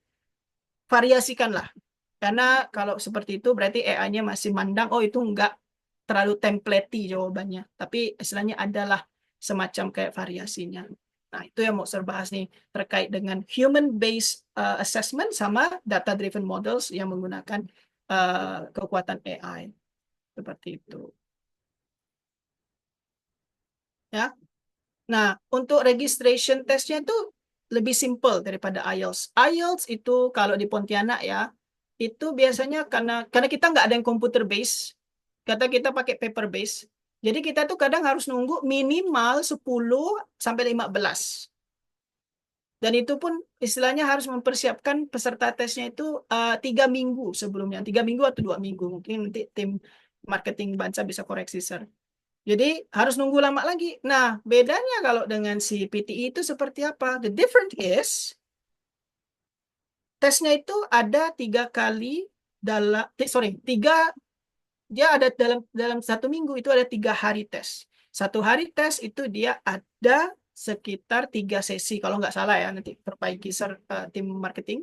variasikanlah. Karena kalau seperti itu berarti AI-nya masih mandang, oh itu enggak terlalu templatey jawabannya. Tapi istilahnya adalah semacam kayak variasinya. Nah, itu yang mau saya bahas nih terkait dengan human-based assessment sama data-driven models yang menggunakan kekuatan AI. Seperti itu. Ya. Nah, untuk registration testnya itu lebih simple daripada IELTS. IELTS itu kalau di Pontianak ya, itu biasanya karena kita nggak ada yang computer base, kita pakai paper base. Jadi kita tuh kadang harus nunggu minimal 10 sampai 15. Dan itu pun istilahnya harus mempersiapkan peserta tesnya itu 3 minggu sebelumnya. 3 minggu atau 2 minggu. Mungkin nanti tim marketing Bansa bisa koreksi, Sir. Jadi harus nunggu lama lagi. Nah, bedanya kalau dengan si PTE itu seperti apa? The difference is, tesnya itu ada 3 kali dia ada dalam 1 minggu itu ada 3 hari tes. 1 hari tes itu dia ada sekitar 3 sesi, kalau nggak salah ya, nanti perbaiki tim marketing.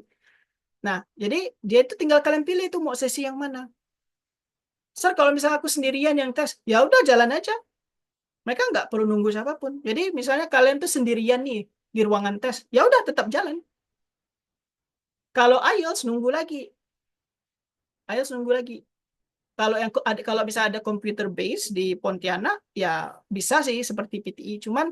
Nah, jadi dia itu tinggal kalian pilih itu mau sesi yang mana. Sir, kalau misalnya aku sendirian yang tes, ya udah jalan aja. Mereka nggak perlu nunggu siapapun. Jadi misalnya kalian tuh sendirian nih di ruangan tes, ya udah tetap jalan. Kalau IELTS nunggu lagi. IELTS nunggu lagi. Kalau bisa ada computer base di Pontianak, ya bisa sih seperti PTE. Cuman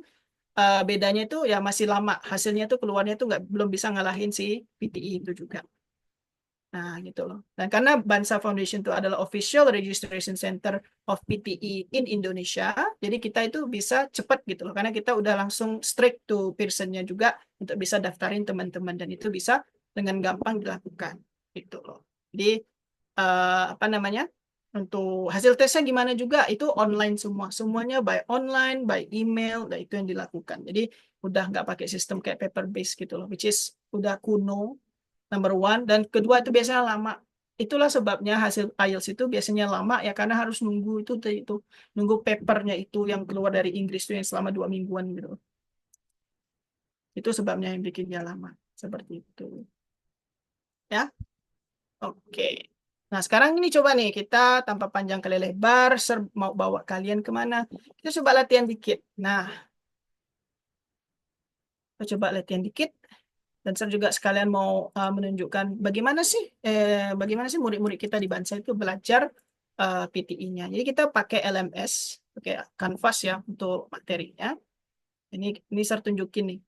bedanya itu ya masih lama. Hasilnya tuh keluarnya tuh belum bisa ngalahin si PTE itu juga. Nah, gitu loh. Dan karena Bansa Foundation itu adalah official registration center of PTE in Indonesia, jadi kita itu bisa cepat gitu loh. Karena kita udah langsung straight to person-nya juga untuk bisa daftarin teman-teman dan itu bisa dengan gampang dilakukan gitu loh. Jadi untuk hasil tesnya gimana juga itu online semua. Semuanya by online, by email, dan itu yang dilakukan. Jadi udah nggak pakai sistem kayak paper base gitu loh, which is udah kuno, number one. Dan kedua itu biasanya lama. Itulah sebabnya hasil IELTS itu biasanya lama ya, karena harus nunggu itu nunggu papernya itu yang keluar dari Inggris itu yang selama 2 mingguan gitu. Itu sebabnya yang bikin dia lama seperti itu. Ya, oke. Nah, sekarang ini coba nih kita tanpa panjang kali lebar, mau bawa kalian kemana? Kita coba latihan dikit. Nah, kita coba latihan dikit. Dan saya juga sekalian mau menunjukkan bagaimana sih murid-murid kita di Bansa itu belajar PTI-nya. Jadi kita pakai LMS, pakai Canvas ya untuk materinya. Ini saya tunjukin nih.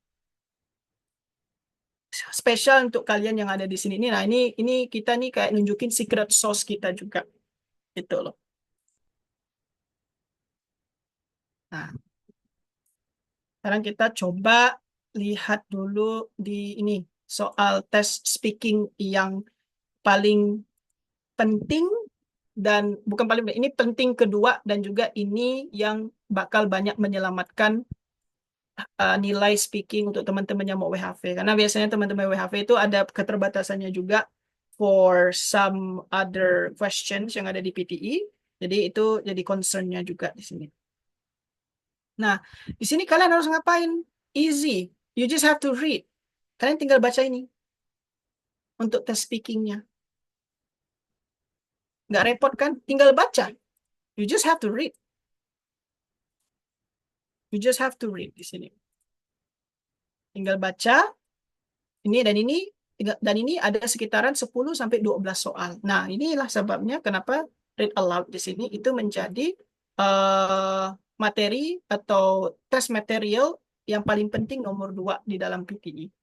Spesial untuk kalian yang ada di sini. Nah, ini kita nih kayak nunjukin secret sauce kita juga. Gitu loh. Nah, sekarang kita coba lihat dulu di ini soal tes speaking yang paling penting dan bukan paling penting, ini penting kedua dan juga ini yang bakal banyak menyelamatkan nilai speaking untuk teman-teman yang mau WHV. Karena biasanya teman-teman WHV itu ada keterbatasannya juga for some other questions yang ada di PTE. Jadi itu jadi concern-nya juga di sini. Nah, di sini kalian harus ngapain? Easy. You just have to read. Kalian tinggal baca ini untuk tes speaking-nya. Nggak repot kan? Tinggal baca. You just have to read. You just have to read di sini. Tinggal baca ini dan ini ada sekitaran 10 sampai 12 soal. Nah, inilah sebabnya kenapa read aloud di sini itu menjadi materi atau tes material yang paling penting nomor 2 di dalam PTE.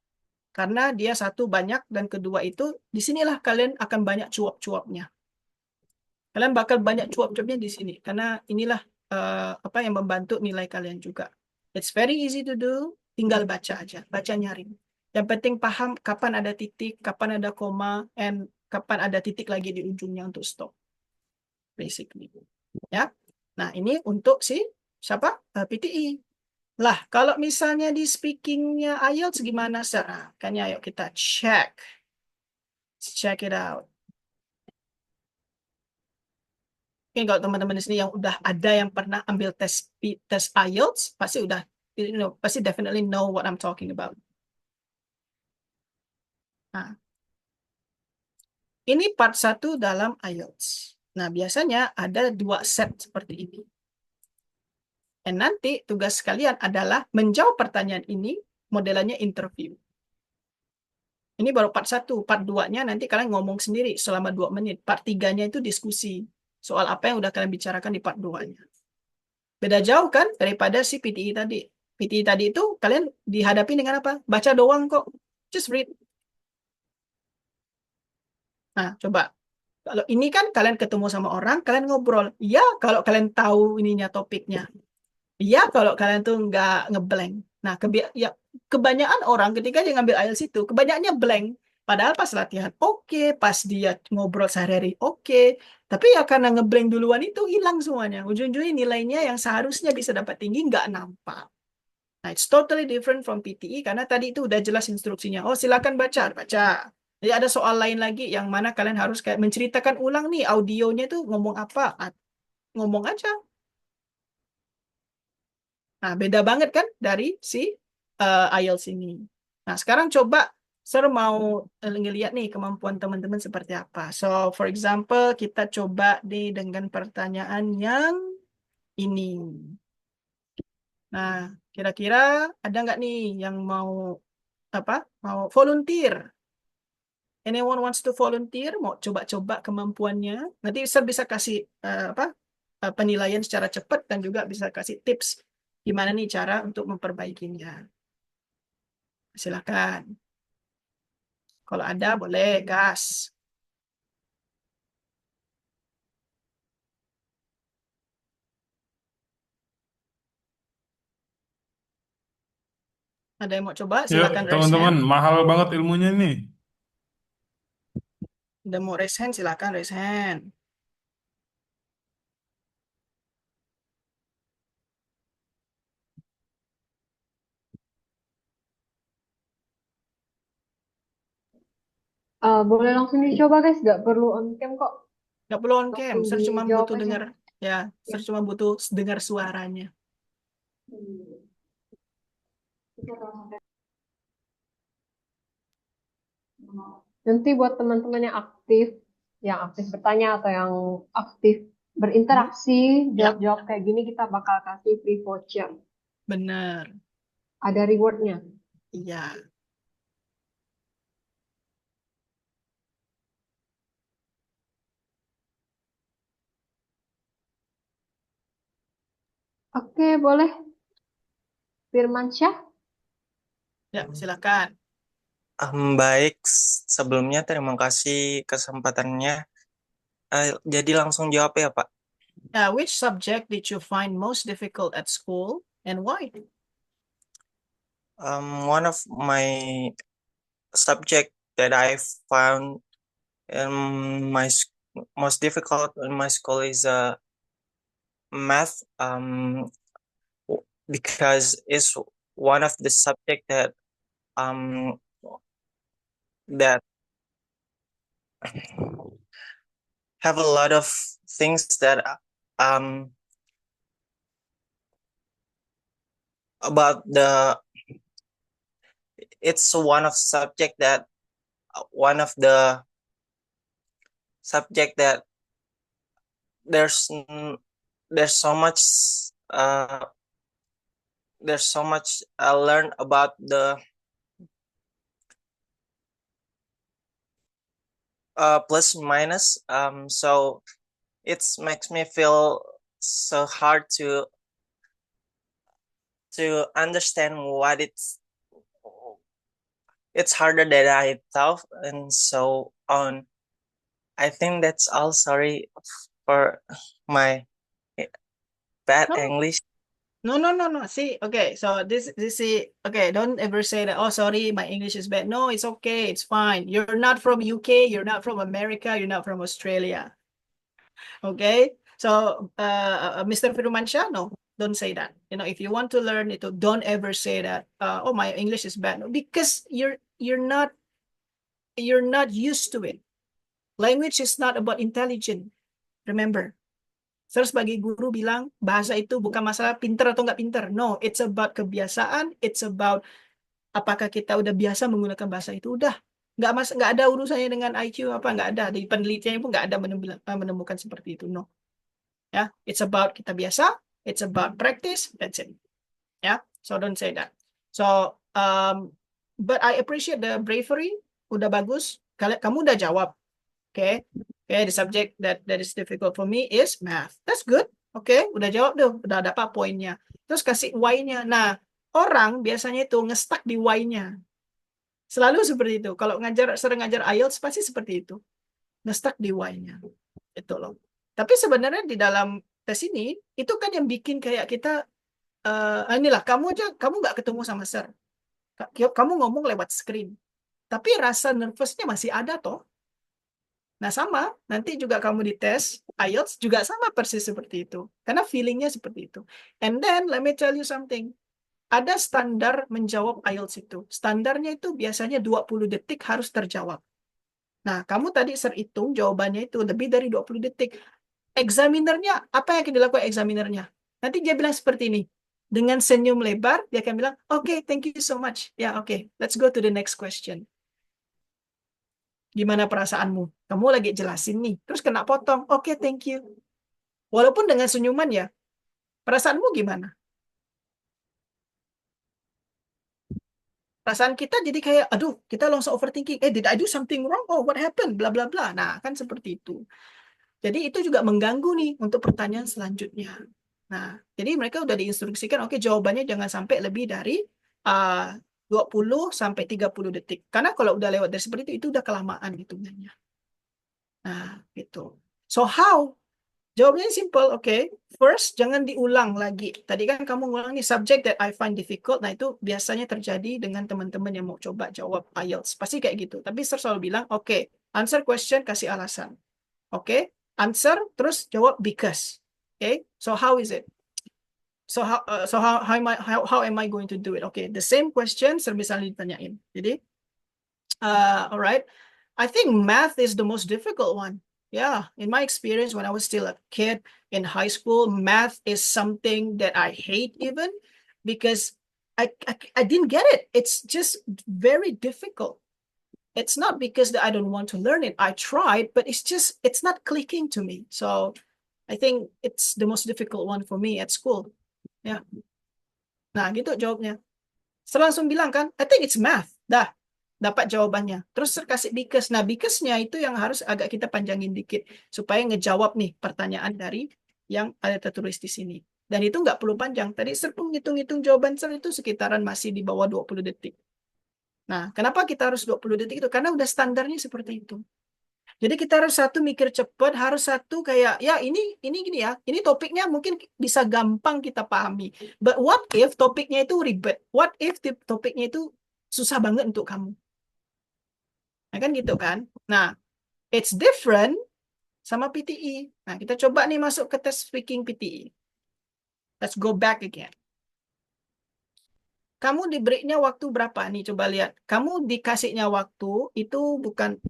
Karena dia satu banyak dan kedua itu disinilah kalian akan banyak cuap-cuapnya. Kalian bakal banyak cuap-cuapnya di sini karena inilah apa yang membantu nilai kalian juga. It's very easy to do, tinggal baca aja, baca nyaring. Yang penting paham kapan ada titik, kapan ada koma, and kapan ada titik lagi di ujungnya untuk stop. Basically. Ya. Nah, ini untuk siapa? PTE. Lah, kalau misalnya di speakingnya IELTS gimana, Sarah? Kan ya, ayo kita check. Let's check it out. Mungkin kalau teman-teman di sini yang udah ada yang pernah ambil tes IELTS, pasti udah, pasti definitely know what I'm talking about. Nah, ini part 1 dalam IELTS. Nah, biasanya ada 2 set seperti ini. Dan nanti tugas kalian adalah menjawab pertanyaan ini, modelannya interview. Ini baru part 1. Part 2-nya nanti kalian ngomong sendiri selama 2 menit. Part 3-nya itu diskusi. Soal apa yang udah kalian bicarakan di part 2-nya. Beda jauh kan daripada si PTI tadi. PTI tadi itu kalian dihadapi dengan apa? Baca doang kok. Just read. Nah, coba. Kalau ini kan kalian ketemu sama orang, kalian ngobrol. Ya, kalau kalian tahu ininya topiknya. Ya, kalau kalian tuh nggak ngeblank. Nah, ya, kebanyakan orang ketika dia ngambil IELTS itu, kebanyakannya blank. Padahal pas latihan oke, pas dia ngobrol sehari-hari oke. Tapi ya karena ngeblank duluan itu hilang semuanya. Ujung-ujungnya nilainya yang seharusnya bisa dapat tinggi nggak nampak. Nah, it's totally different from PTE karena tadi itu udah jelas instruksinya. Oh, silakan baca, baca. Jadi ada soal lain lagi yang mana kalian harus kayak menceritakan ulang nih audionya itu ngomong apa. Ngomong aja. Nah, beda banget kan dari si IELTS ini. Nah, sekarang coba Sir mau ngeliat nih kemampuan teman-teman seperti apa. So, for example, kita coba nih dengan pertanyaan yang ini. Nah, kira-kira ada nggak nih yang mau apa? Mau volunteer? Anyone wants to volunteer? Mau coba-coba kemampuannya? Nanti Sir bisa kasih penilaian secara cepat dan juga bisa kasih tips gimana nih cara untuk memperbaikinya. Silakan. Kalau ada boleh gas. Ada yang mau coba? Yuk, Silakan raise teman-teman, hand. mahal banget ilmunya nih. Ada mau raise hand? Silakan raise hand. Boleh langsung dicoba guys, nggak perlu on cam kok. Nggak perlu on cam, Langsung Sir cuma dijawab butuh aja. dengar, ya, Ya. Sir cuma butuh dengar suaranya. Nanti buat teman-teman yang aktif bertanya atau yang aktif berinteraksi, Ya, jawab-jawab kayak gini, kita bakal kasih free voucher. benar. Ada rewardnya. Iya. Oke, boleh. Firmansyah. Ya, silakan. Baik, sebelumnya terima kasih kesempatannya. Jadi langsung jawab ya, Pak. Which subject did you find most difficult at school and why? One of my subject that I found most difficult in my school is math. Because it's one of the subject that um that have a lot of things that um about the it's one of the subject that there's there's so much uh I learned about the plus and minus, so it makes me feel so hard to understand what it's harder than I thought, and so on. I think that's all. Sorry for my bad No, English. no. See, okay. So okay. Don't ever say that. Oh, sorry, my English is bad. No, it's okay. It's fine. You're not from UK. You're not from America. You're not from Australia. Okay. So, Mr. Firmansyah, no, don't say that. If you want to learn it, don't ever say that. Oh, my English is bad. No, because you're not used to it. Language is not about intelligence. Remember. Terus sebagai guru bilang bahasa itu bukan masalah pinter atau nggak pinter. No, it's about kebiasaan. It's about apakah kita udah biasa menggunakan bahasa itu. Udah nggak ada urusannya dengan IQ apa, nggak ada. Di penelitiannya pun nggak ada menemukan seperti itu. No, ya, it's about kita biasa. It's about practice. That's it. Ya, so don't say that. So, but I appreciate the bravery. Udah bagus. Kamu udah jawab. Okay. Okay, the subject that is difficult for me is math. That's good. Oke, udah jawab tuh, udah dapat poinnya. Terus kasih why-nya. Nah, orang biasanya itu ngestak di why-nya. Selalu seperti itu. Kalau sering ngajar IELTS pasti seperti itu. Ngestak di why-nya. Itu loh. Tapi sebenarnya di dalam tes ini, itu kan yang bikin kayak kita, inilah, kamu nggak ketemu sama Sir. Kamu ngomong lewat screen. Tapi rasa nervousnya masih ada toh. Nah, sama, nanti juga kamu dites IELTS juga sama persis seperti itu. Karena feelingnya seperti itu. And then, let me tell you something. Ada standar menjawab IELTS itu. Standarnya itu biasanya 20 detik harus terjawab. Nah, kamu tadi hitung jawabannya itu lebih dari 20 detik. Examinernya, apa yang akan dilakukan examinernya? Nanti dia bilang seperti ini. Dengan senyum lebar, dia akan bilang, okay, thank you so much. Ya, okay, let's go to the next question. Gimana perasaanmu? Kamu lagi jelasin nih, terus kena potong. Oke, thank you. Walaupun dengan senyuman ya, perasaanmu gimana? Perasaan kita jadi kayak, aduh, kita langsung overthinking. Did I do something wrong? Oh, what happened? Bla bla bla. Nah, kan seperti itu. Jadi itu juga mengganggu nih untuk pertanyaan selanjutnya. Nah, jadi mereka udah diinstruksikan, oke, jawabannya jangan sampai lebih dari 20 sampai 30 detik. Karena kalau udah lewat dari seperti itu udah kelamaan hitungannya. Nah, gitu. So how? Jawabnya simple, oke. First, jangan diulang lagi. Tadi kan kamu ngulang nih, subject that I find difficult. Nah, itu biasanya terjadi dengan teman-teman yang mau coba jawab IELTS. Pasti kayak gitu. Tapi Sir selalu bilang, oke, answer question, kasih alasan. Oke, answer, terus jawab because. Oke, so how is it? So how am I going to do it? Okay, the same question, Sir misalnya ditanyain. Jadi, alright. I think math is the most difficult one. Yeah, in my experience, when I was still a kid in high school, math is something that I hate even because I didn't get it. It's just very difficult. It's not because that I don't want to learn it. I tried, but it's not clicking to me. So I think it's the most difficult one for me at school. Ya. Nah, gitu jawabnya. Saya langsung bilang kan, I think it's math. Dah, dapat jawabannya. Terus saya kasih because. Nah, because-nya itu yang harus agak kita panjangin dikit supaya ngejawab nih pertanyaan dari yang ada tertulis di sini. Dan itu nggak perlu panjang. Tadi saya pun ngitung-ngitung jawaban saya itu sekitaran masih di bawah 20 detik. Nah, kenapa kita harus 20 detik itu? Karena udah standarnya seperti itu. Jadi kita harus satu mikir cepat, harus satu kayak ya ini gini ya, ini topiknya mungkin bisa gampang kita pahami. But what if topiknya itu ribet? What if topiknya itu susah banget untuk kamu? Nah, kan gitu kan? Nah, it's different sama PTE. Nah, kita coba nih masuk ke tes speaking PTE. Let's go back again. Kamu diberinya waktu berapa nih? Coba lihat. Kamu dikasihnya waktu itu bukan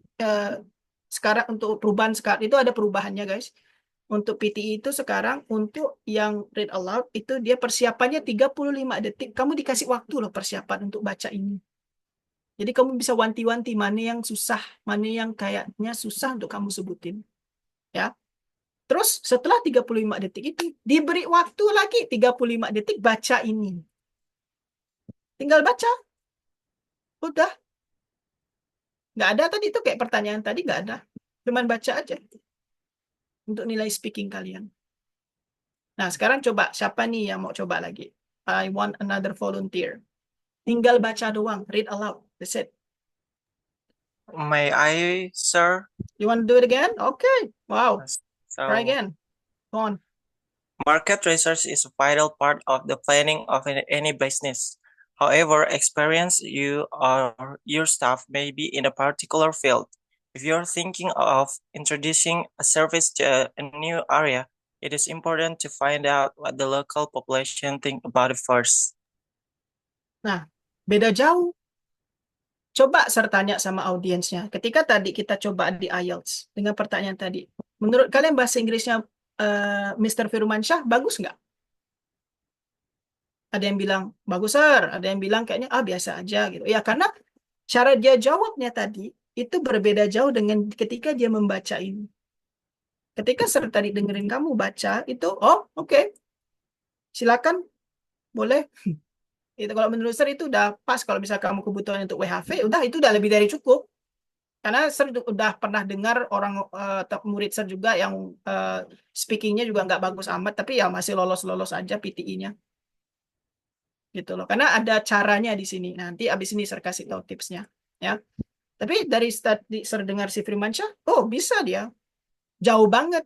sekarang untuk perubahan sekarang itu ada perubahannya guys. Untuk PTE itu sekarang untuk yang read aloud itu dia persiapannya 35 detik. Kamu dikasih waktu loh persiapan untuk baca ini. Jadi kamu bisa wanti-wanti mana yang susah, mana yang kayaknya susah untuk kamu sebutin. Ya. Terus setelah 35 detik itu diberi waktu lagi 35 detik baca ini. Tinggal baca. Udah. Nggak ada tadi itu kayak pertanyaan tadi nggak ada. Cuman baca aja. Untuk nilai speaking kalian. Nah, sekarang coba. Siapa nih yang mau coba lagi? I want another volunteer. Tinggal baca doang. Read aloud. That's it. May I, sir? You want to do it again? Okay. Wow. Try So, again. Go on. market research is a vital part of the planning of any business. However, experience you or your staff may be in a particular field. If you're thinking of introducing a service to a new area, it is important to find out what the local population think about it first. Nah, beda jauh. Coba saya tanya sama audiensnya. Ketika tadi kita coba di IELTS dengan pertanyaan tadi, menurut kalian bahasa Inggrisnya Mr. Firmansyah bagus nggak? Ada yang bilang bagus sir, ada yang bilang kayaknya biasa aja gitu. Ya karena cara dia jawabnya tadi itu berbeda jauh dengan ketika dia membaca ini. Ketika sir tadi dengerin kamu baca itu, oke. Silakan, boleh. Itu kalau menurut Sir itu udah pas kalau bisa kamu kebutuhan untuk WHV, itu udah lebih dari cukup. Karena Sir udah pernah dengar orang murid Sir juga yang speakingnya juga nggak bagus amat, tapi ya masih lolos-lolos aja PTE-nya. Gitu loh. Karena ada caranya di sini. Nanti abis ini Sir kasih tahu tipsnya. Ya. Tapi dari Sir dengar si Firmansyah, bisa dia. Jauh banget.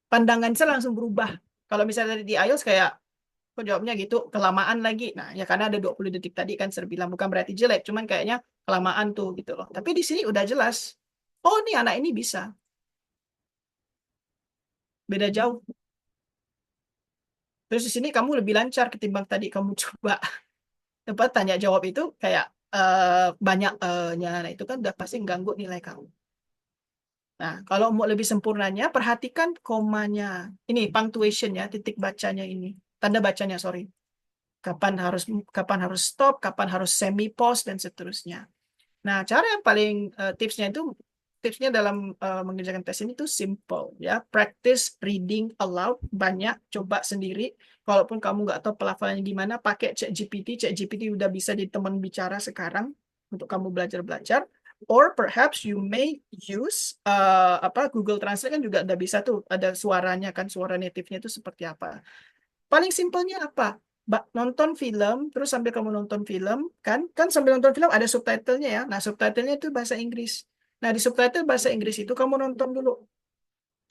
Pandangan Sir langsung berubah. Kalau misalnya di IELTS kayak kok jawabnya gitu, kelamaan lagi. Nah, ya karena ada 20 detik tadi kan saya bilang bukan berarti jelek, cuman kayaknya kelamaan tuh gitu loh. Tapi di sini udah jelas. Oh, nih anak ini bisa. Beda jauh. Terus di sini kamu lebih lancar ketimbang tadi kamu coba tanya jawab itu kayak banyak nya. Nah, itu kan udah pasti ganggu nilai kamu. Nah, kalau mau lebih sempurnanya, perhatikan komanya. Ini punctuation ya, titik bacanya ini. Tanda bacanya, sorry. Kapan harus stop, kapan harus semi pause dan seterusnya. Nah, cara yang paling tipsnya dalam mengerjakan tes ini tuh simple ya. Practice reading aloud, banyak coba sendiri. Walaupun kamu nggak tahu pelafalannya gimana, pakai ChatGPT. ChatGPT udah bisa jadi teman bicara sekarang untuk kamu belajar-belajar. Or perhaps you may use Google Translate kan juga udah bisa tuh ada suaranya kan, suara native-nya itu seperti apa. Paling simpelnya apa? Nonton film, terus sambil kamu nonton film, kan sambil nonton film ada subtitlenya ya. Nah, subtitlenya itu bahasa Inggris. Nah, di subtitle bahasa Inggris itu kamu nonton dulu.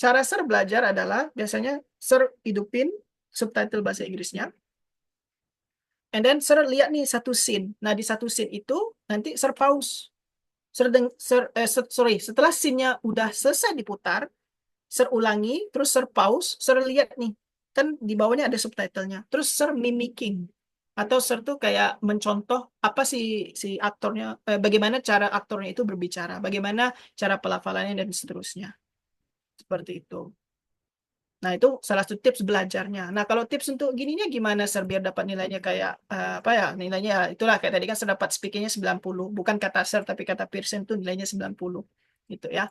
Cara Sir belajar adalah biasanya Sir hidupin subtitle bahasa Inggrisnya. And then Sir lihat nih satu scene. Nah, di satu scene itu nanti Sir pause. Setelah scene-nya udah selesai diputar, Sir ulangi, terus Sir pause, Sir lihat nih. Kan di bawahnya ada subtitlenya. Terus Sir mimicking. Atau Sir tuh kayak mencontoh apa si aktornya, bagaimana cara aktornya itu berbicara, bagaimana cara pelafalannya dan seterusnya. Seperti itu. Nah, itu salah satu tips belajarnya. Nah, kalau tips untuk gininya gimana, Sir, biar dapat nilainya kayak, apa ya, nilainya itulah, kayak tadi kan Sir dapat speakingnya 90. Bukan kata Sir, tapi kata Pearson tuh nilainya 90. Gitu ya.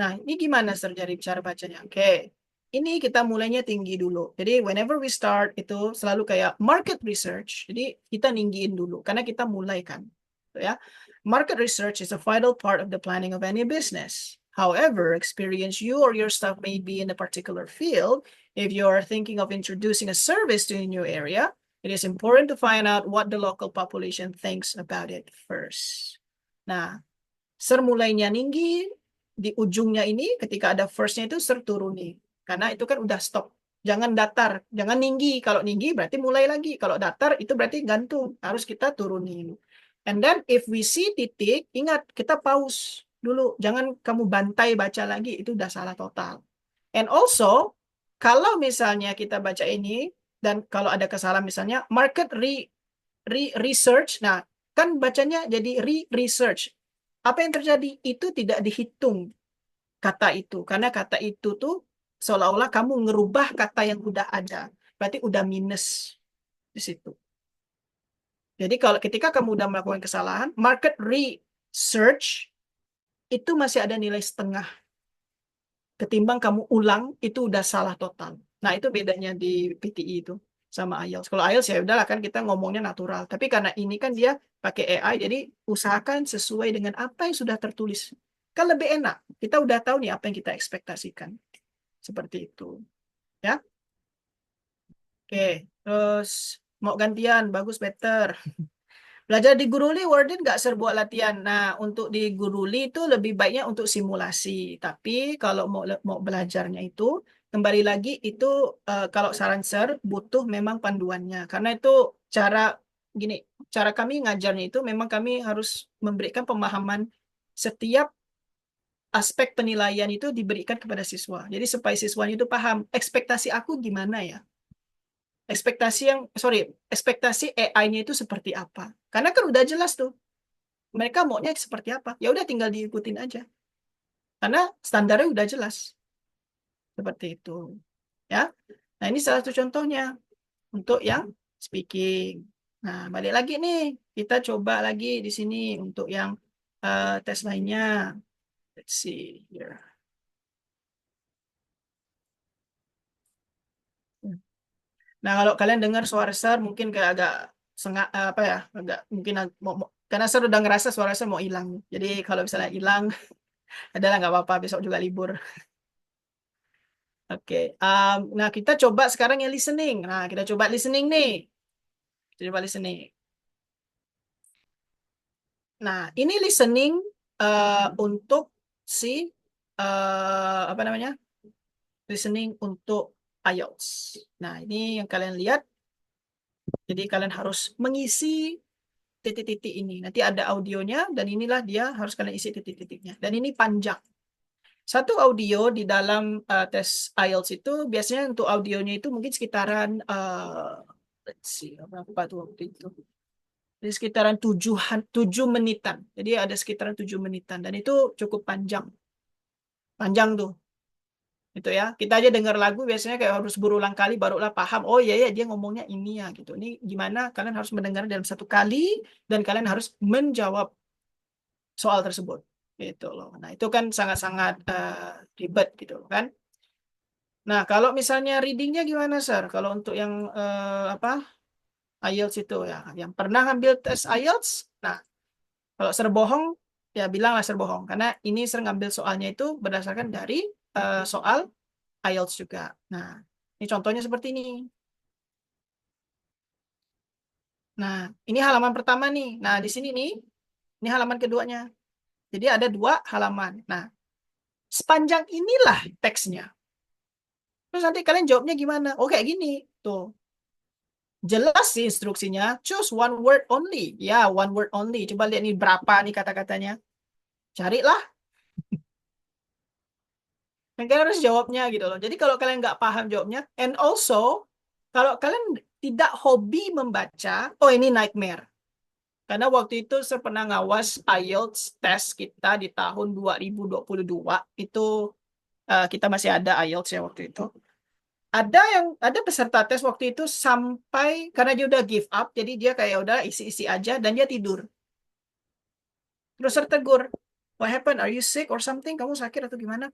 Nah, ini gimana, Sir, dari cara bacanya? Oke. Ini kita mulainya tinggi dulu. Jadi, whenever we start, itu selalu kayak market research. Jadi, kita ninggiin dulu, karena kita mulai kan. Gitu ya. Market research is a vital part of the planning of any business. However, experience you or your staff may be in a particular field. If you are thinking of introducing a service to a new area, it is important to find out what the local population thinks about it first. Nah, Sir mulainya tinggi, di ujungnya ini ketika ada first-nya itu Sir turuni. Karena itu kan udah stop. Jangan datar, jangan tinggi. Kalau tinggi berarti mulai lagi. Kalau datar itu berarti gantung. Harus kita turunin. And then if we see titik, ingat kita pause dulu. Jangan kamu bantai baca lagi, itu udah salah total. And also, kalau misalnya kita baca ini, dan kalau ada kesalahan misalnya, market research, nah kan bacanya jadi research. Apa yang terjadi? Itu tidak dihitung kata itu. Karena kata itu tuh seolah-olah kamu ngerubah kata yang udah ada. Berarti udah minus di situ. Jadi kalau ketika kamu udah melakukan kesalahan, market research itu masih ada nilai setengah. Ketimbang kamu ulang, itu udah salah total. Nah, itu bedanya di PTI itu sama IELTS. Kalau IELTS ya udahlah kan kita ngomongnya natural. Tapi karena ini kan dia pakai AI, jadi usahakan sesuai dengan apa yang sudah tertulis. Kan lebih enak. Kita udah tahu nih apa yang kita ekspektasikan. Seperti itu. Ya. Oke. Terus mau gantian, bagus, better. Belajar di Guruli, Warden nggak buat latihan. Nah, untuk di Guruli itu lebih baiknya untuk simulasi. Tapi kalau mau belajarnya itu, kembali lagi itu kalau saran Sir, butuh memang panduannya. Karena itu gini, cara kami ngajarnya itu memang kami harus memberikan pemahaman setiap aspek penilaian itu diberikan kepada siswa. Jadi supaya siswanya itu paham, ekspektasi aku gimana ya? Ekspektasi AI-nya itu seperti apa? Karena kan udah jelas tuh. Mereka maunya seperti apa? Ya udah tinggal diikutin aja. Karena standarnya udah jelas. Seperti itu. Ya. Nah, ini salah satu contohnya untuk yang speaking. Nah, balik lagi nih. Kita coba lagi di sini untuk yang tes lainnya. Let's see here. Nah, kalau kalian dengar suara Sir mungkin kayak agak apa ya, agak mungkin karena Sir udah ngerasa suara Sir mau hilang. Jadi kalau misalnya hilang, adalah nggak apa-apa, besok juga libur. Oke, nah kita coba sekarang yang listening. Nah, kita coba listening nih. Kita coba listening. Nah, ini listening untuk si apa namanya? Listening untuk IELTS. Nah, ini yang kalian lihat. Jadi kalian harus mengisi titik-titik ini. Nanti ada audionya dan inilah dia harus kalian isi titik-titiknya. Dan ini panjang. Satu audio di dalam tes IELTS itu biasanya untuk audionya itu mungkin sekitaran let's see, berapa tuh waktu itu. Jadi sekitaran 7 menitan. Jadi ada sekitaran 7 menitan dan itu cukup panjang. Panjang tuh. Itu ya. Kita aja dengar lagu biasanya kayak harus berulang kali barulah paham. Oh iya ya dia ngomongnya ini ya gitu. Ini gimana kalian harus mendengar dalam satu kali dan kalian harus menjawab soal tersebut. Gitu loh. Nah, itu kan sangat-sangat ribet gitu loh kan. Nah, kalau misalnya readingnya gimana, Sir? Kalau untuk yang apa IELTS itu ya, yang pernah ngambil tes IELTS, nah kalau Sir bohong, ya bilanglah Sir bohong. Karena ini Sir ngambil soalnya itu berdasarkan dari soal IELTS juga. Nah, ini contohnya seperti ini. Nah, ini halaman pertama nih. Nah, di sini nih, ini halaman keduanya. Jadi ada 2 halaman. Nah, sepanjang inilah teksnya. Terus nanti kalian jawabnya gimana? Oh, kayak gini. Tuh. Jelas sih instruksinya. Choose one word only. Ya, one word only. Coba lihat nih berapa nih kata-katanya. Carilah. Dan kalian harus jawabnya gitu loh. Jadi kalau kalian nggak paham jawabnya, and also, kalau kalian tidak hobi membaca, oh ini nightmare. Karena waktu itu saya pernah ngawas IELTS tes kita di tahun 2022. Itu kita masih ada IELTS ya waktu itu. Ada peserta tes waktu itu sampai karena dia udah give up, jadi dia kayak udah isi-isi aja dan dia tidur. Terus saya tegur, what happened? Are you sick or something? Kamu sakit atau gimana?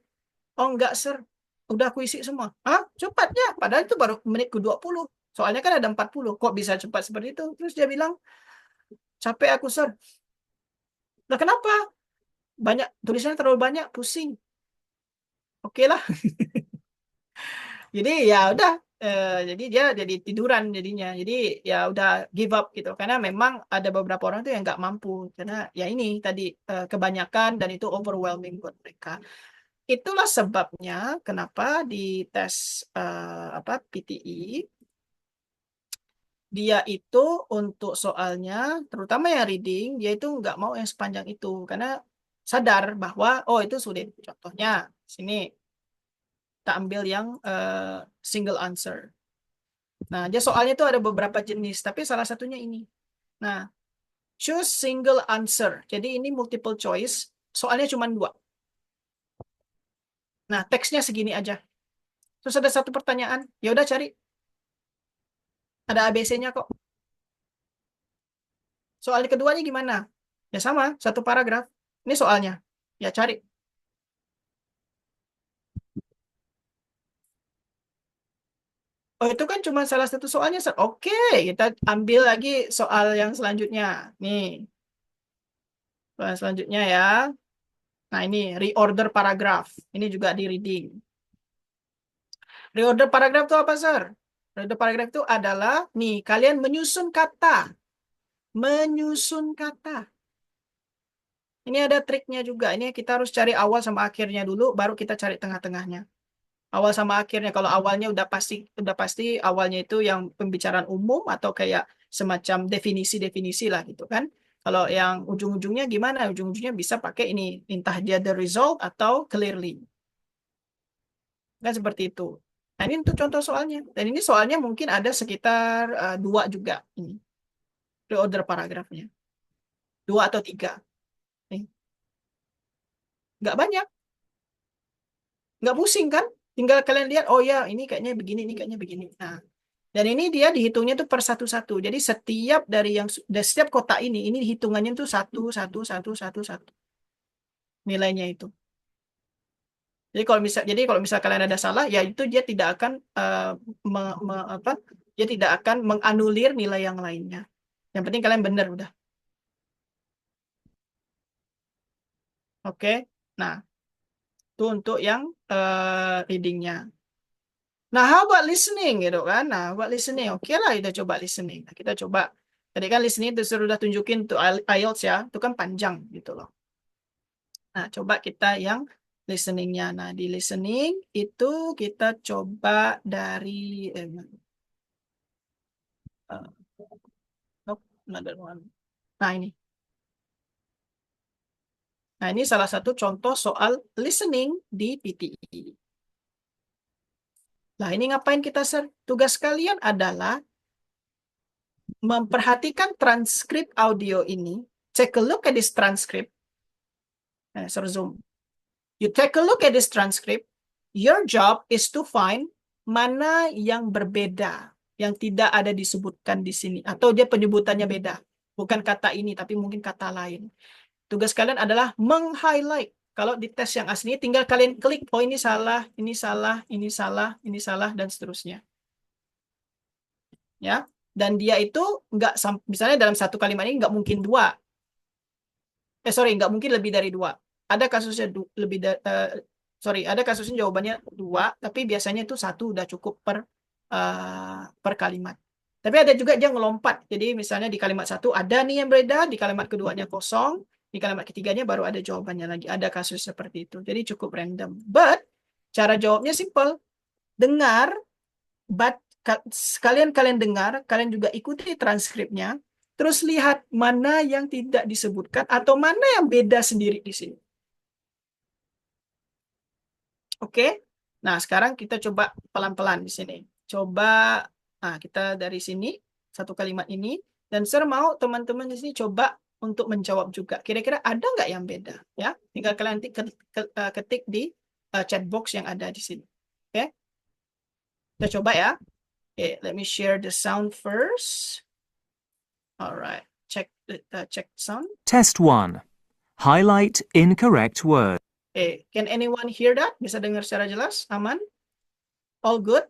Oh enggak, sir. Udah aku isi semua. Hah? Cepatnya. Padahal itu baru menit ke-20. Soalnya kan ada 40. Kok bisa cepat seperti itu? Terus dia bilang, capek aku, sir. Nah, kenapa? Banyak, tulisannya terlalu banyak, pusing. Oke lah. Jadi ya udah. Jadi dia jadi tiduran jadinya. Jadi ya udah give up gitu. Karena memang ada beberapa orang tuh yang nggak mampu. Karena ya ini tadi kebanyakan dan itu overwhelming buat mereka. Itulah sebabnya kenapa di tes PTE dia itu untuk soalnya, terutama yang reading, dia itu nggak mau yang sepanjang itu karena sadar bahwa oh itu sulit. Contohnya sini kita ambil yang single answer. Nah, dia soalnya itu ada beberapa jenis, tapi salah satunya ini. Nah, choose single answer. Jadi ini multiple choice, soalnya cuma 2. Nah, teksnya segini aja. Terus ada satu pertanyaan, ya udah cari. Ada ABC-nya kok. Soal keduanya gimana? Ya sama, satu paragraf. Ini soalnya. Ya cari. Oh itu kan cuma salah satu soalnya. Oke, kita ambil lagi soal yang selanjutnya. Nih, soal selanjutnya ya. Nah ini reorder paragraf. Ini juga di reading. Reorder paragraf itu apa, Sir? Reorder paragraf itu adalah, nih, kalian menyusun kata. Menyusun kata. Ini ada triknya juga. Ini kita harus cari awal sama akhirnya dulu, baru kita cari tengah-tengahnya. Awal sama akhirnya. Kalau awalnya udah pasti awalnya itu yang pembicaraan umum atau kayak semacam definisi-definisi lah gitu kan. Kalau yang ujung-ujungnya gimana? Ujung-ujungnya bisa pakai ini, entah dia the result atau clearly. Kan seperti itu. Nah, ini untuk contoh soalnya. Dan ini soalnya mungkin ada sekitar 2 juga ini. Reorder paragrafnya. 2 atau 3. Nih. Nggak banyak. Nggak pusing kan? Tinggal kalian lihat, oh ya ini kayaknya begini, ini kayaknya begini. Nah, dan ini dia dihitungnya tuh per satu-satu. Jadi setiap setiap kotak ini hitungannya tuh satu nilainya itu. Jadi kalau misal kalian ada salah, ya itu dia tidak akan dia tidak akan menganulir nilai yang lainnya. Yang penting kalian benar udah. Oke. Nah, itu untuk yang readingnya. Nah, how about listening gitu kan? Nah, buat listening, oke lah kita coba listening. Nah, kita coba. Tadi kan listening itu sudah tunjukin tuh IELTS ya, itu kan panjang gitu loh. Nah, coba kita yang listeningnya. Nah, di listening itu kita coba dari another one. Nah, ini. Nah, ini salah satu contoh soal listening di PTE. Nah, ini ngapain kita, Sir? Tugas kalian adalah memperhatikan transkrip audio ini. Take a look at this transcript. Nah, Sir Zoom. You take a look at this transcript. Your job is to find mana yang berbeda, yang tidak ada disebutkan di sini. Atau dia penyebutannya beda. Bukan kata ini, tapi mungkin kata lain. Tugas kalian adalah meng-highlight. Kalau di tes yang asli, tinggal kalian klik, oh ini salah, ini salah, ini salah, ini salah, dan seterusnya. Ya, dan dia itu nggak, misalnya dalam satu kalimat ini nggak mungkin 2. Nggak mungkin lebih dari 2. Ada kasusnya ada kasusnya jawabannya 2, tapi biasanya itu 1 udah cukup per kalimat. Tapi ada juga dia ngelompat. Jadi misalnya di kalimat 1 ada nih yang berbeda, di kalimat keduanya kosong, di kalimat ketiganya baru ada jawabannya lagi. Ada kasus seperti itu. Jadi cukup random. But cara jawabnya simple. Dengar, kalian dengar, kalian juga ikuti transkripnya, terus lihat mana yang tidak disebutkan atau mana yang beda sendiri di sini. Oke? Nah, sekarang kita coba pelan-pelan di sini. Coba Nah, kita dari sini, satu kalimat ini. Dan saya mau teman-teman di sini coba untuk menjawab juga. Kira-kira ada nggak yang beda? Ya, tinggal kalian ketik di chat box yang ada di sini. Oke? Kita coba ya. Okay, let me share the sound first. Alright, check sound. Test 1. Highlight incorrect word. Okay, can anyone hear that? Bisa dengar secara jelas? Aman? All good?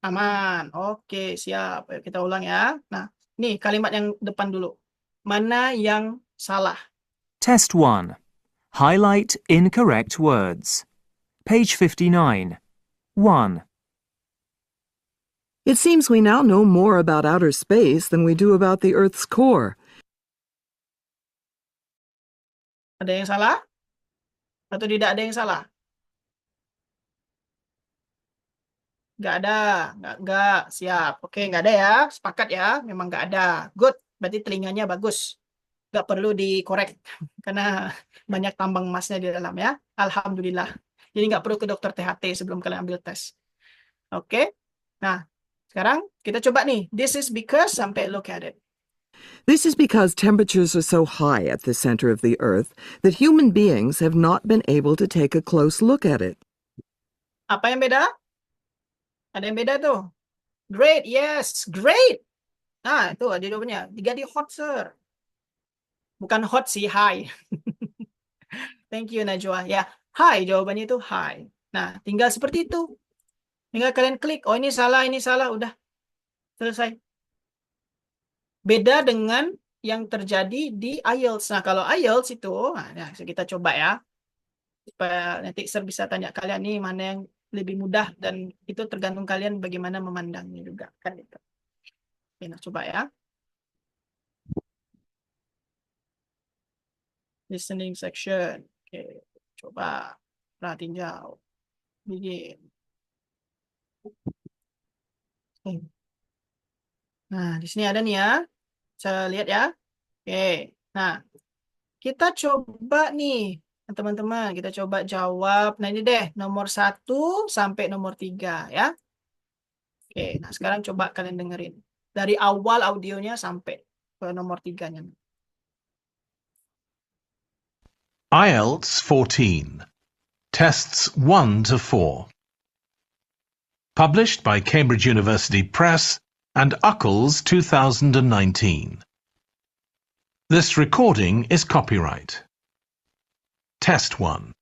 Aman. Oke, siap. Ayo kita ulang ya. Nah, nih kalimat yang depan dulu. Mana yang salah? Test 1. Highlight incorrect words. Page 59. 1. It seems we now know more about outer space than we do about the Earth's core. Ada yang salah? Atau tidak ada yang salah? Nggak ada. Nggak. Siap. Oke, nggak ada ya. Sepakat ya. Memang nggak ada. Good. Berarti telinganya bagus. Nggak perlu dikorek. Karena banyak tambang emasnya di dalam ya. Alhamdulillah. Jadi nggak perlu ke dokter THT sebelum kalian ambil tes. Oke. Nah, sekarang kita coba nih. This is because sampai look at it. This is because temperatures are so high at the center of the Earth that human beings have not been able to take a close look at it. Apa yang beda? Ada yang beda tuh. Great, yes, great. Nah, itu ada jawabannya. Diganti hot, sir. Bukan hot sih, high. Thank you, Najwa. Ya, high, jawabannya itu high. Nah, tinggal seperti itu. Tinggal kalian klik, oh ini salah, udah. Selesai. Beda dengan yang terjadi di IELTS. Nah, kalau IELTS itu, nah, kita coba ya. Supaya nanti sir bisa tanya kalian nih mana yang lebih mudah, dan itu tergantung kalian bagaimana memandangnya juga kan itu. Oke, nah coba ya. Listening section. Oke, coba perhatiin jauh. Begin. Nah, di sini ada nih ya. Saya lihat ya. Oke. Nah, kita coba nih teman-teman, kita coba jawab. Nah ini deh, nomor 1 sampai nomor 3 ya. Oke, nah sekarang coba kalian dengerin. Dari awal audionya sampai ke nomor 3-nya. IELTS 14. Tests 1 to 4. Published by Cambridge University Press and Uckles 2019. This recording is copyright. Test 1.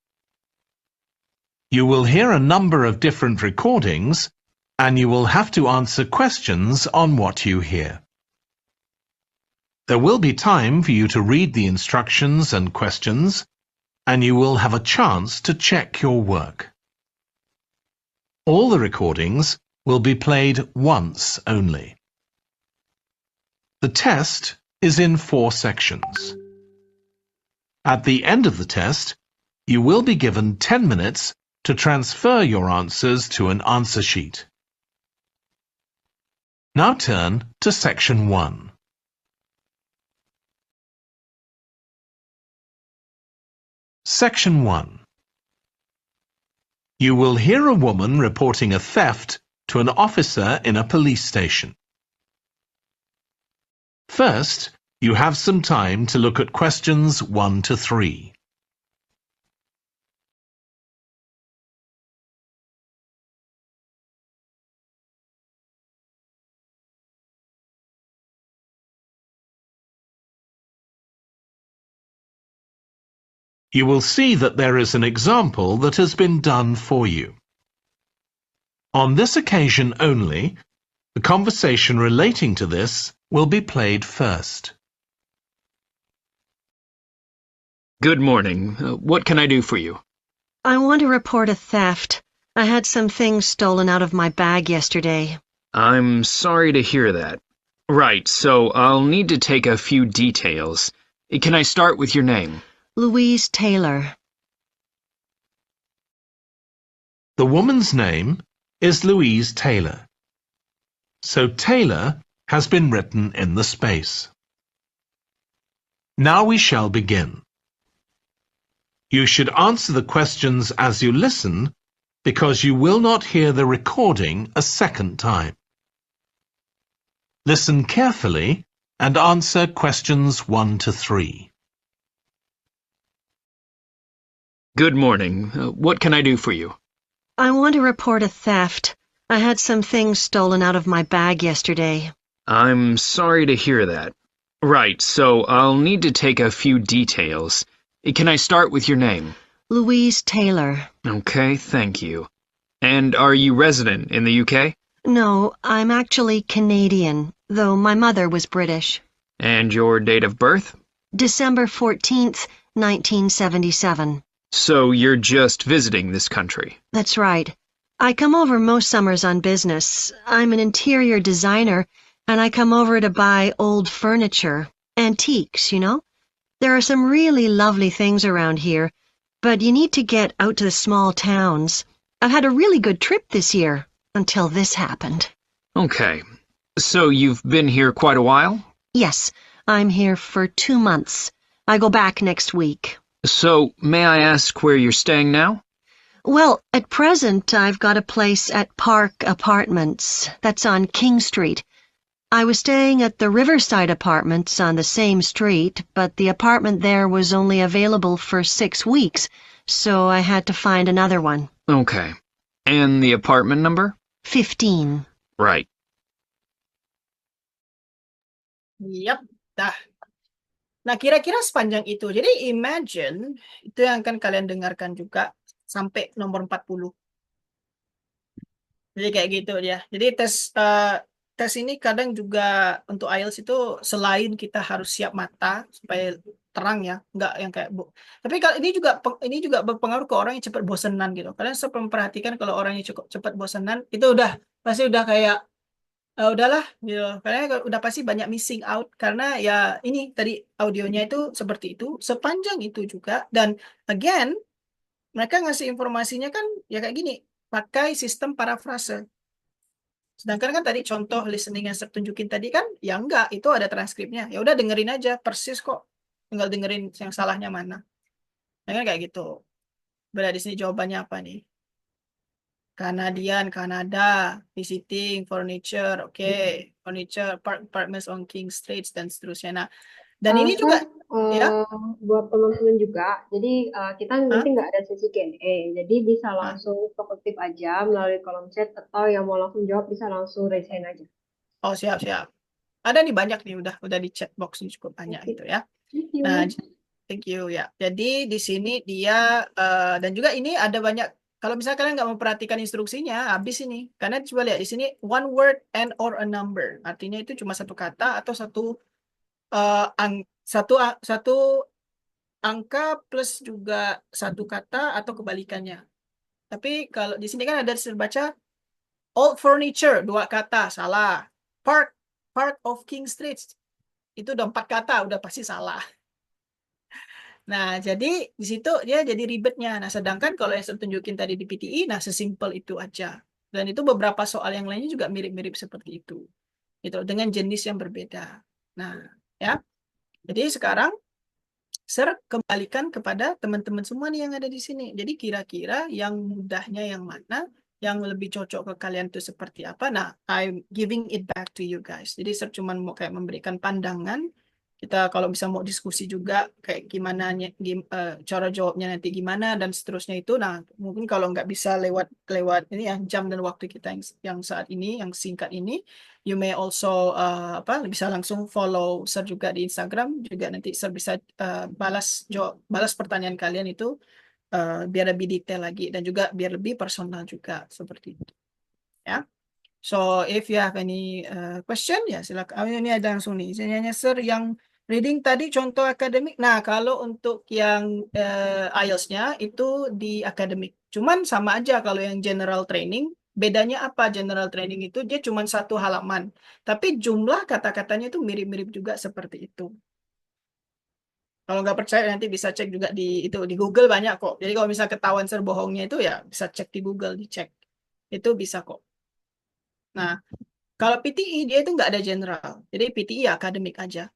You will hear a number of different recordings, and you will have to answer questions on what you hear. There will be time for you to read the instructions and questions, and you will have a chance to check your work. All the recordings will be played once only. The test is in 4 sections. At the end of the test, you will be given 10 minutes to transfer your answers to an answer sheet. Now turn to section 1. Section 1. You will hear a woman reporting a theft to an officer in a police station. First, you have some time to look at questions 1 to 3. You will see that there is an example that has been done for you. On this occasion only, the conversation relating to this will be played first. Good morning. What can I do for you? I want to report a theft. I had some things stolen out of my bag yesterday. I'm sorry to hear that. Right, so I'll need to take a few details. Can I start with your name? Louise Taylor. The woman's name is Louise Taylor. So Taylor has been written in the space. Now we shall begin. You should answer the questions as you listen because you will not hear the recording a second time. Listen carefully and answer questions 1 to 3. Good morning. What can I do for you? I want to report a theft. I had some things stolen out of my bag yesterday. I'm sorry to hear that. Right, so I'll need to take a few details. Can I start with your name? Louise Taylor. Okay, thank you. And are you resident in the UK? No, I'm actually Canadian, though my mother was British. And your date of birth? December 14th, 1977. So you're just visiting this country? That's right. I come over most summers on business. I'm an interior designer, and I come over to buy old furniture. Antiques, you know? There are some really lovely things around here, but you need to get out to the small towns. I've had a really good trip this year, until this happened. Okay. So you've been here quite a while? Yes, I'm here for 2 months. I go back next week. So, may I ask where you're staying now? Well, at present, I've got a place at Park Apartments. That's on King Street. I was staying at the Riverside Apartments on the same street, but the apartment there was only available for 6 weeks, so I had to find another one. Okay. And the apartment number? 15. Right. Yap, dah. Nah, kira-kira sepanjang itu. Jadi imagine, itu yang akan kalian dengarkan juga sampai nomor 40. Jadi kayak gitu dia. Jadi tes ini kadang juga untuk IELTS itu selain kita harus siap mata supaya terang ya, enggak yang kayak bu. Tapi kalau ini juga berpengaruh ke orang yang cepat bosenan gitu. Kalian sempat memperhatikan kalau orang yang cukup cepat bosenan itu pasti udah kayak udahlah gitu. Karena udah pasti banyak missing out karena ya ini tadi audionya itu seperti itu, sepanjang itu juga dan again mereka ngasih informasinya kan ya kayak gini, pakai sistem parafrase. Sedangkan kan tadi contoh listening yang saya tunjukin tadi kan, ya enggak, itu ada transkripnya. Ya udah dengerin aja, persis kok. Tinggal dengerin yang salahnya mana. Ya kan kayak gitu. Berarti di sini jawabannya apa nih? Canadian, Kanada, visiting, furniture, oke. Furniture, apartments on King Street, dan seterusnya. Nah, dan ini juga, ya. Buat teman-teman juga, jadi kita nanti nggak ada sesi Q&A, jadi bisa langsung ketik aja melalui kolom chat atau yang mau langsung jawab bisa langsung raise hand aja. Oh siap. Ada nih banyak nih udah di chat box nih cukup banyak gitu ya. Nah, thank you ya. Jadi di sini dia dan juga ini ada banyak. Kalau misalnya kalian nggak memperhatikan instruksinya, habis ini. Karena coba lihat di sini one word and or a number. Artinya itu cuma satu kata atau satu angka plus juga satu kata atau kebalikannya. Tapi kalau di sini kan ada terbaca old furniture, 2 kata, salah. Park of King Street, itu udah 4 kata, udah pasti salah. Nah, jadi di situ dia jadi ribetnya. Nah, sedangkan kalau yang saya tunjukin tadi di PTE, nah sesimpel itu aja. Dan itu beberapa soal yang lainnya juga mirip-mirip seperti itu. Gitu, dengan jenis yang berbeda. Nah, ya. Jadi sekarang saya kembalikan kepada teman-teman semua nih yang ada di sini. Jadi kira-kira yang mudahnya yang mana, yang lebih cocok ke kalian itu seperti apa. Nah, I'm giving it back to you guys. Jadi saya cuma mau kayak memberikan pandangan. Kita kalau bisa mau diskusi juga kayak gimana cara jawabnya nanti gimana dan seterusnya itu. Nah, mungkin kalau nggak bisa lewat ini ya jam dan waktu kita yang saat ini yang singkat ini, you may also bisa langsung follow Sir juga di Instagram juga nanti Sir bisa balas pertanyaan kalian itu biar lebih detail lagi dan juga biar lebih personal juga seperti itu. Ya. So if you have any question ya silakan. Ini ada langsung nih. Saya Sir yang reading tadi contoh akademik. Nah, kalau untuk yang IELTS-nya itu di akademik. Cuman sama aja kalau yang general training. Bedanya apa general training itu? Dia cuma 1 halaman. Tapi jumlah kata-katanya itu mirip-mirip juga seperti itu. Kalau nggak percaya nanti bisa cek juga di Google banyak kok. Jadi kalau misalnya ketahuan Sir bohongnya itu ya bisa cek di Google, dicek. Itu bisa kok. Nah, kalau PTE dia itu nggak ada general. Jadi PTE ya akademik aja.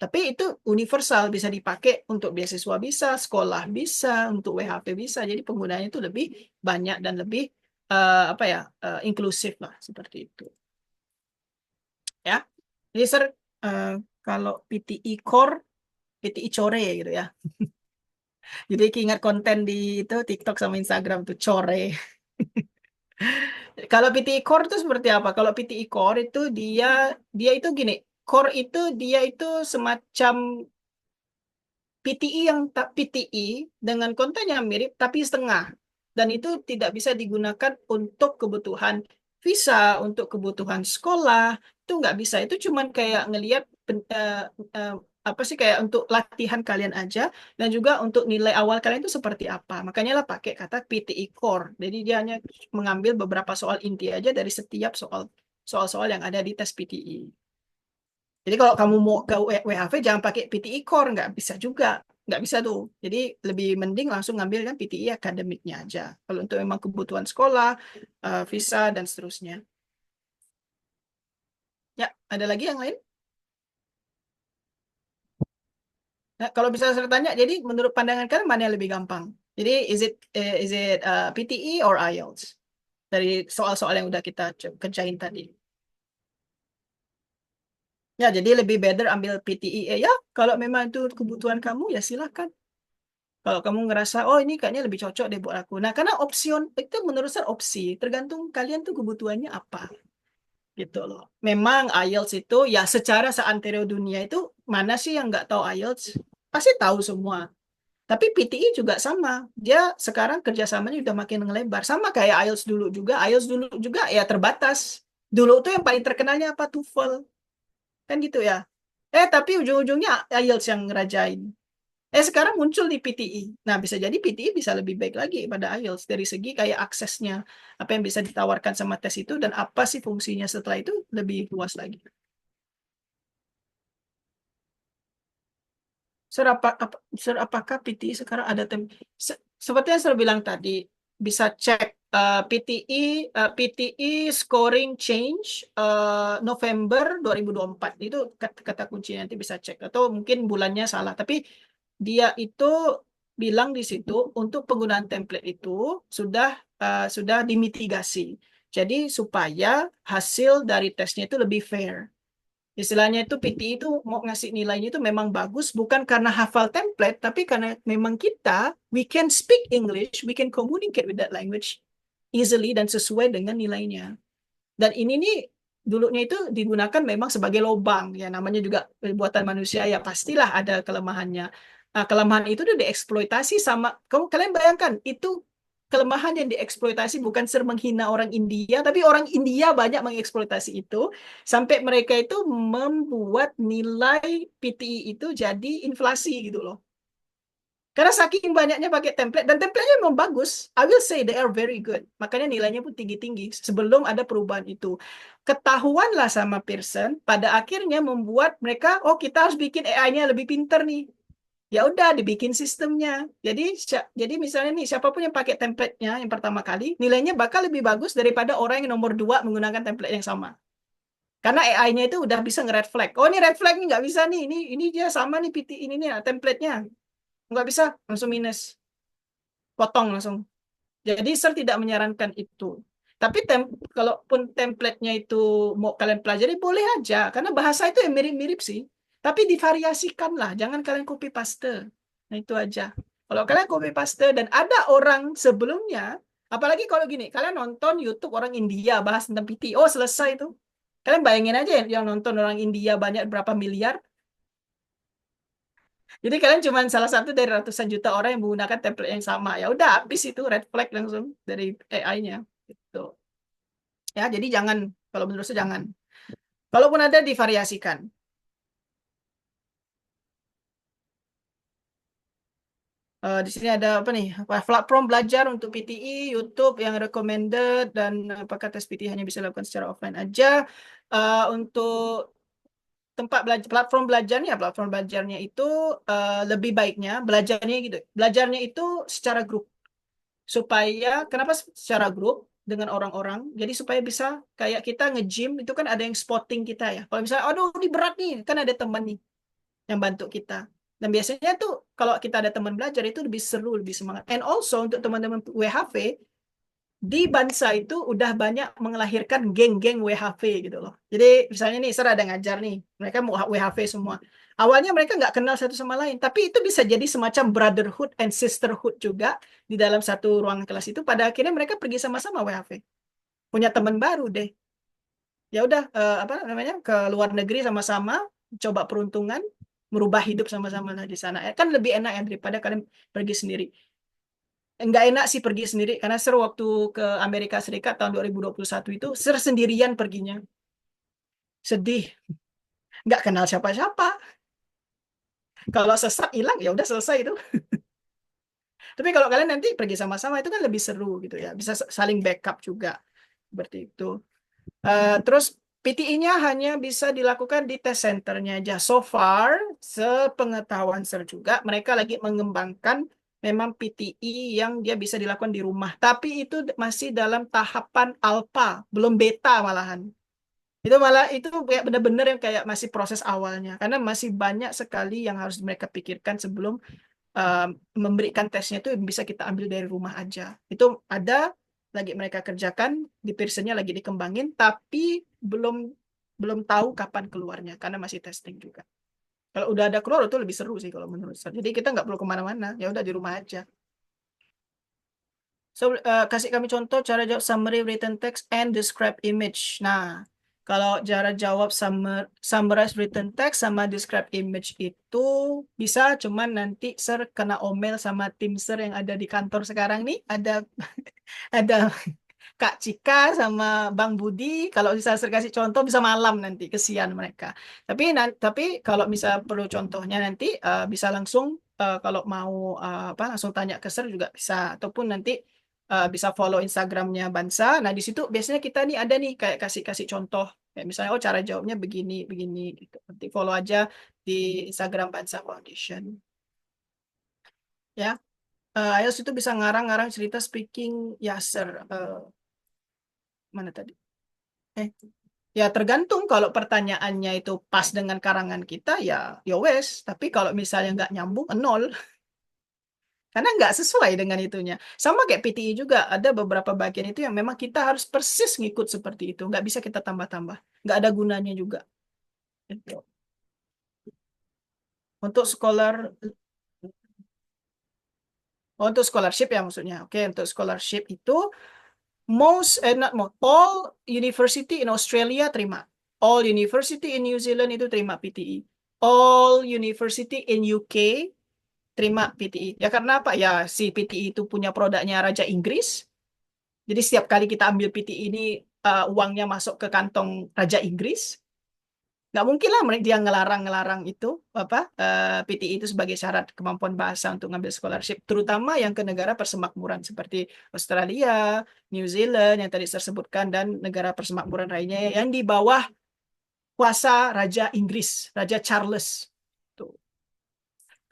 Tapi itu universal, bisa dipakai untuk beasiswa bisa, sekolah bisa, untuk WHP bisa. Jadi penggunanya itu lebih banyak dan lebih inklusif lah seperti itu. Ya. Jadi sir, kalau PTE Core, PTE Core gitu ya. Jadi ingat konten di itu TikTok sama Instagram tuh Core. Kalau PTE Core itu seperti apa? Kalau PTE Core itu dia itu gini, Core itu dia itu semacam PTE PTE dengan konten yang mirip tapi setengah. Dan itu tidak bisa digunakan untuk kebutuhan visa, untuk kebutuhan sekolah, itu nggak bisa. Itu cuman kayak ngelihat apa sih kayak untuk latihan kalian aja dan juga untuk nilai awal kalian itu seperti apa. Makanya lah pakai kata PTE Core. Jadi dia hanya mengambil beberapa soal inti aja dari setiap soal-soal yang ada di tes PTE. Jadi kalau kamu mau ke WHV jangan pakai PTE Core, nggak bisa juga. Nggak bisa tuh. Jadi lebih mending langsung ngambil kan PTE akademiknya aja. Kalau untuk memang kebutuhan sekolah, visa, dan seterusnya. Ya, ada lagi yang lain? Nah, kalau bisa saya tanya, jadi menurut pandangan kalian mana yang lebih gampang? Jadi is it PTE or IELTS? Dari soal-soal yang udah kita kerjain tadi. Ya, jadi lebih better ambil PTE. Ya, kalau memang itu kebutuhan kamu, ya silakan. Kalau kamu ngerasa, oh ini kayaknya lebih cocok deh buat aku. Nah, karena opsion itu menurut saya opsi. Tergantung kalian tuh kebutuhannya apa. Gitu loh. Memang IELTS itu, ya secara seantero dunia itu, mana sih yang nggak tahu IELTS? Pasti tahu semua. Tapi PTE juga sama. Dia sekarang kerjasamanya udah makin ngelebar. Sama kayak IELTS dulu juga. IELTS dulu juga ya terbatas. Dulu tuh yang paling terkenalnya apa? TOEFL. Kan gitu ya. Tapi ujung-ujungnya IELTS yang ngerajain. Sekarang muncul di PTE. Nah, bisa jadi PTE bisa lebih baik lagi pada IELTS dari segi kayak aksesnya, apa yang bisa ditawarkan sama tes itu, dan apa sih fungsinya setelah itu lebih luas lagi. Apakah PTE sekarang ada seperti yang saya bilang tadi, bisa cek PTE scoring change November 2024 itu kata kunci, nanti bisa cek, atau mungkin bulannya salah, tapi dia itu bilang di situ untuk penggunaan template itu sudah dimitigasi. Jadi supaya hasil dari tesnya itu lebih fair. Istilahnya itu PTE itu mau ngasih nilainya itu memang bagus bukan karena hafal template, tapi karena memang kita we can speak English, we can communicate with that language easily dan sesuai dengan nilainya. Dan ini nih dulunya itu digunakan memang sebagai lobang, ya namanya juga buatan manusia, ya pastilah ada kelemahannya. Nah, kelemahan itu udah dieksploitasi sama kalian bayangkan itu kelemahan yang dieksploitasi bukan menghina orang India, tapi orang India banyak mengeksploitasi itu sampai mereka itu membuat nilai PTE itu jadi inflasi gitu loh. Karena saking banyaknya pakai template, dan template-nya memang bagus. I will say they are very good. Makanya nilainya pun tinggi-tinggi sebelum ada perubahan itu. Ketahuanlah sama Pearson, pada akhirnya membuat mereka, oh kita harus bikin AI-nya lebih pinter nih. Ya udah, dibikin sistemnya. Jadi misalnya nih, siapapun yang pakai template-nya yang pertama kali, nilainya bakal lebih bagus daripada orang yang nomor 2 menggunakan template yang sama. Karena AI-nya itu udah bisa nge-red flag. Oh, ini red flag nih nggak bisa nih. Ini dia sama nih PT ini nih template-nya. Nggak bisa, langsung minus. Potong langsung. Jadi saya tidak menyarankan itu. Tapi kalaupun template-nya itu mau kalian pelajari, boleh aja. Karena bahasa itu yang mirip-mirip sih. Tapi divariasikan lah, jangan kalian copy paste. Nah itu aja. Kalau kalian copy paste dan ada orang sebelumnya, apalagi kalau gini, kalian nonton YouTube orang India bahas tentang PT, oh selesai itu. Kalian bayangin aja yang nonton orang India banyak berapa miliar. Jadi kalian cuma salah satu dari ratusan juta orang yang menggunakan template yang sama. Ya udah habis itu red flag langsung dari AI-nya. Gitu. Ya, jadi jangan, kalau menurut saya jangan. Kalaupun ada divariasikan. Di sini ada apa nih? Platform belajar untuk PTE, YouTube yang recommended, dan apakah tes PTE hanya bisa dilakukan secara offline aja. Untuk tempat belajar, platform belajarnya itu lebih baiknya belajarnya itu secara grup, supaya kenapa secara grup dengan orang-orang, jadi supaya bisa kayak kita nge-gym itu kan ada yang spotting kita ya, kalau misalnya aduh ini berat nih kan ada teman nih, yang bantu kita. Dan biasanya tuh kalau kita ada teman belajar itu lebih seru, lebih semangat. And also untuk teman-teman WHV, di Bansa itu udah banyak mengelahirkan geng-geng WHV gitu loh. Jadi misalnya nih, Sir ada ngajar nih, mereka mau WHV semua. Awalnya mereka nggak kenal satu sama lain, tapi itu bisa jadi semacam brotherhood and sisterhood juga di dalam satu ruangan kelas itu. Pada akhirnya mereka pergi sama-sama WHV, punya teman baru deh. Ya udah, apa namanya, ke luar negeri sama-sama, coba peruntungan, merubah hidup sama-sama lah di sana. Kan lebih enak ya daripada kalian pergi sendiri. Nggak enak sih pergi sendiri, karena Sir waktu ke Amerika Serikat tahun 2021 itu, Sir sendirian perginya. Sedih, nggak kenal siapa-siapa. Kalau sesat hilang, ya udah selesai itu. Tapi kalau kalian nanti pergi sama-sama, itu kan lebih seru gitu ya. Bisa saling backup juga. Seperti itu. Terus PTI-nya hanya bisa dilakukan di test center-nya aja. So far, sepengetahuan Sir juga, mereka lagi mengembangkan memang PTI yang dia bisa dilakukan di rumah. Tapi itu masih dalam tahapan alpha, belum beta malahan. Itu kayak benar-benar yang kayak masih proses awalnya. Karena masih banyak sekali yang harus mereka pikirkan sebelum uh, memberikan tesnya itu bisa kita ambil dari rumah aja. Itu ada lagi mereka kerjakan, di Pearson-nya lagi dikembangin, tapi belum belum tahu kapan keluarnya karena masih testing juga. Kalau udah ada keluar itu lebih seru sih kalau menurut saya. Jadi kita nggak perlu kemana-mana, ya udah di rumah aja. So, kasih kami contoh cara jawab summary written text and describe image. Nah, kalau cara jawab summarize written text sama describe image itu bisa, cuman nanti Sir kena omel sama tim Sir yang ada di kantor sekarang nih. Ada Kak Cika sama Bang Budi. Kalau bisa Sir kasih contoh bisa malam nanti, kesian mereka. Tapi kalau bisa perlu contohnya nanti bisa langsung, kalau mau apa langsung tanya ke Sir juga bisa, ataupun nanti bisa follow Instagramnya Bansa. Nah di situ biasanya kita nih ada nih kayak kasih contoh, kayak misalnya oh cara jawabnya begini begini gitu. Nanti follow aja di Instagram Bansa Foundation. Ya, IELTS itu bisa ngarang-ngarang cerita speaking. Ya Sir, mana tadi? Ya tergantung, kalau pertanyaannya itu pas dengan karangan kita ya wes. Tapi kalau misalnya nggak nyambung, nol. Karena nggak sesuai dengan itunya. Sama kayak PTI juga, ada beberapa bagian itu yang memang kita harus persis ngikut seperti itu. Nggak bisa kita tambah-tambah. Nggak ada gunanya juga. Gitu. Untuk scholarship ya maksudnya. Oke, untuk scholarship itu all university in Australia terima. All university in New Zealand itu terima PTI. All university in UK terima PTI. Ya karena apa? Ya si PTI itu punya produknya Raja Inggris. Jadi setiap kali kita ambil PTI ini uangnya masuk ke kantong Raja Inggris. Nggak mungkin lah dia ngelarang itu apa PTI itu sebagai syarat kemampuan bahasa untuk ngambil scholarship, terutama yang ke negara persemakmuran seperti Australia, New Zealand yang tadi saya sebutkan, dan negara persemakmuran lainnya yang di bawah kuasa Raja Inggris, Raja Charles. Tuh.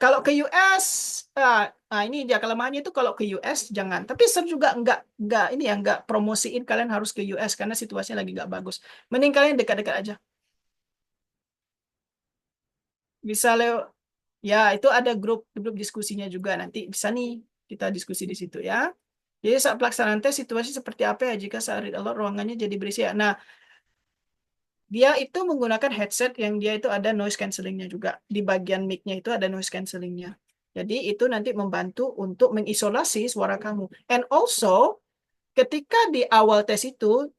Kalau ke US, ini dia kelemahannya itu, kalau ke US jangan. Tapi saya juga nggak ini ya, nggak promosiin kalian harus ke US karena situasinya lagi nggak bagus. Mending kalian dekat-dekat aja. Bisa lewat, ya itu ada grup diskusinya juga, nanti bisa nih kita diskusi di situ ya. Jadi saat pelaksanaan tes situasi seperti apa ya jika saat read aloud ruangannya jadi berisi ya. Nah, dia itu menggunakan headset yang dia itu ada noise cancellingnya juga. Di bagian mic-nya itu ada noise cancellingnya. Jadi itu nanti membantu untuk mengisolasi suara kamu. And also, ketika di awal tes itu,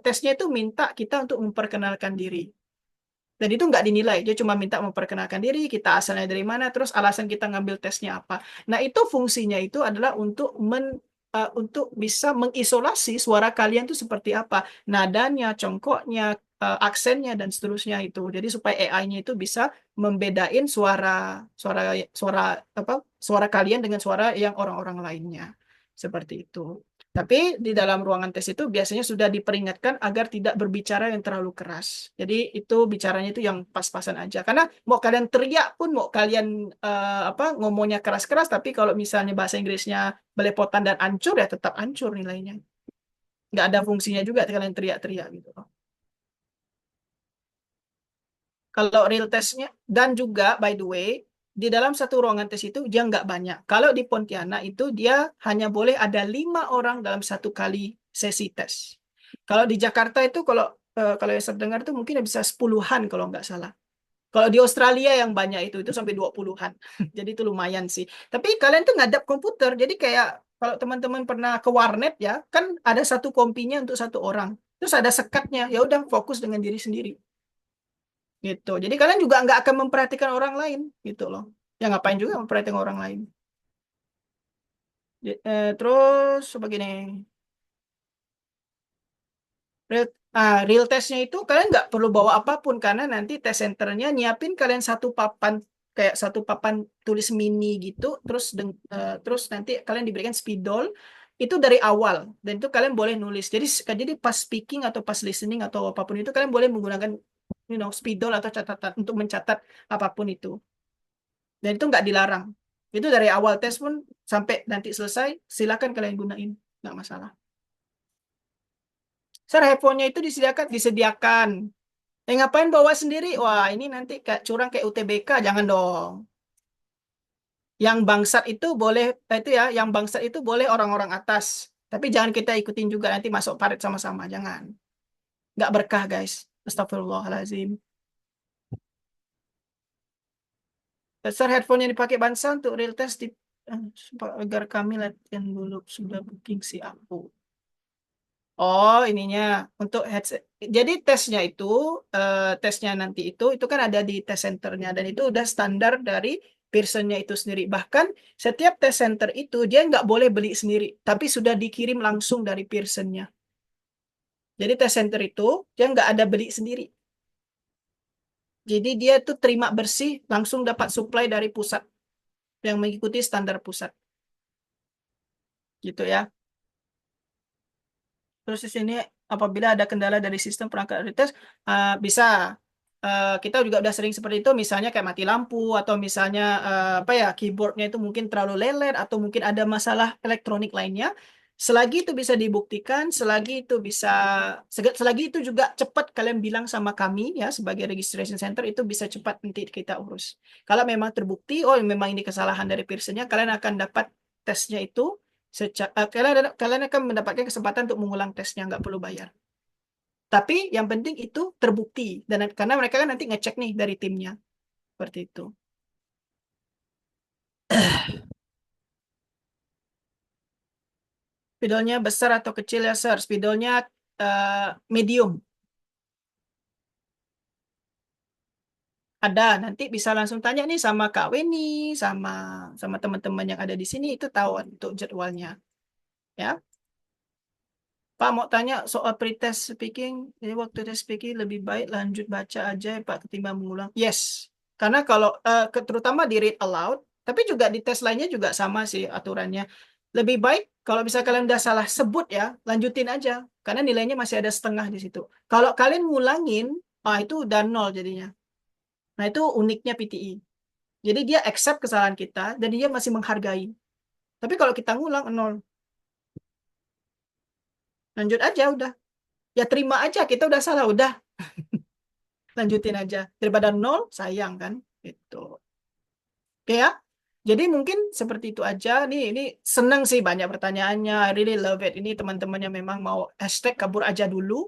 tesnya itu minta kita untuk memperkenalkan diri. Dan itu nggak dinilai, dia cuma minta memperkenalkan diri, kita asalnya dari mana, terus alasan kita ngambil tesnya apa. Nah, itu fungsinya itu adalah untuk bisa mengisolasi suara kalian itu seperti apa, nadanya, congkoknya, aksennya, dan seterusnya itu. Jadi supaya AI-nya itu bisa membedain suara suara suara suara kalian dengan suara yang orang-orang lainnya. Seperti itu. Tapi di dalam ruangan tes itu biasanya sudah diperingatkan agar tidak berbicara yang terlalu keras. Jadi itu bicaranya itu yang pas-pasan aja. Karena mau kalian teriak pun, mau kalian ngomongnya keras-keras, tapi kalau misalnya bahasa Inggrisnya belepotan dan ancur ya tetap ancur nilainya. Nggak ada fungsinya juga kalian teriak-teriak gitu loh. Kalau real testnya, dan juga by the way, di dalam satu ruangan tes itu dia nggak banyak. Kalau di Pontianak itu dia hanya boleh ada 5 orang dalam satu kali sesi tes. Kalau di Jakarta itu kalau yang saya dengar itu mungkin bisa 10-an kalau nggak salah. Kalau di Australia yang banyak itu sampai 20-an. Jadi itu lumayan sih. Tapi kalian tuh ngadap komputer. Jadi kayak kalau teman-teman pernah ke warnet ya, kan ada satu kompinya untuk satu orang. Terus ada sekatnya. Ya udah fokus dengan diri sendiri. Gitu. Jadi kalian juga nggak akan memperhatikan orang lain gitu loh. Ya ngapain juga memperhatikan orang lain. Terus begini. Real testnya itu kalian nggak perlu bawa apapun karena nanti test centernya nyiapin kalian kayak satu papan tulis mini gitu, terus nanti kalian diberikan spidol itu dari awal dan itu kalian boleh nulis. Jadi pas speaking atau pas listening atau apapun itu kalian boleh menggunakan spidol atau catatan untuk mencatat apapun itu. Dan itu nggak dilarang. Itu dari awal tes pun sampai nanti selesai silakan kalian gunain, nggak masalah. Sir, handphonenya itu disediakan. Ngapain bawa sendiri? Wah, ini nanti curang kayak UTBK, jangan dong. Yang bangsat itu boleh, yang bangsat itu boleh orang-orang atas. Tapi jangan kita ikutin juga nanti masuk parit sama-sama, jangan. Nggak berkah, guys. Astagfirullahaladzim. Sir, headphone yang dipakai Bansa untuk real test agar kami latihan dulu. Sudah booking si aku. Oh, ininya untuk headset. Jadi tesnya nanti itu kan ada di test centernya dan itu udah standar dari Pearsonnya itu sendiri. Bahkan setiap test center itu dia nggak boleh beli sendiri, tapi sudah dikirim langsung dari Pearsonnya. Jadi test center itu dia nggak ada beli sendiri. Jadi dia tuh terima bersih langsung dapat supply dari pusat yang mengikuti standar pusat. Gitu ya. Terus di sini apabila ada kendala dari sistem perangkat retest bisa kita juga udah sering seperti itu misalnya kayak mati lampu atau misalnya keyboardnya itu mungkin terlalu lelet atau mungkin ada masalah elektronik lainnya. Selagi itu bisa dibuktikan, selagi itu juga cepat kalian bilang sama kami ya sebagai registration center itu bisa cepat nanti kita urus. Kalau memang terbukti memang ini kesalahan dari Pearsonnya, kalian akan dapat tesnya itu kalian akan mendapatkan kesempatan untuk mengulang tesnya, nggak perlu bayar. Tapi yang penting itu terbukti dan karena mereka kan nanti ngecek nih dari timnya seperti itu. Spidolnya besar atau kecil ya, Sir? Spidolnya medium. Ada, nanti bisa langsung tanya nih sama Kak Weni, sama teman-teman yang ada di sini, itu tahu untuk jadwalnya. Ya. Pak mau tanya soal pretest speaking, jadi waktu test speaking lebih baik lanjut baca aja ya Pak ketimbang mengulang. Yes, karena kalau terutama di read aloud, tapi juga di tes lainnya juga sama sih aturannya. Lebih baik kalau bisa kalian udah salah sebut ya, lanjutin aja, karena nilainya masih ada setengah di situ. Kalau kalian ngulangin, itu udah 0 jadinya. Nah itu uniknya PTE. Jadi dia accept kesalahan kita dan dia masih menghargai. Tapi kalau kita ngulang 0. Lanjut aja udah. Ya terima aja kita udah salah udah. Lanjutin aja. Daripada 0 sayang kan gitu. Oke ya. Jadi mungkin seperti itu aja. Ini seneng sih banyak pertanyaannya. I really love it. Ini teman-teman yang memang mau #kabur aja dulu.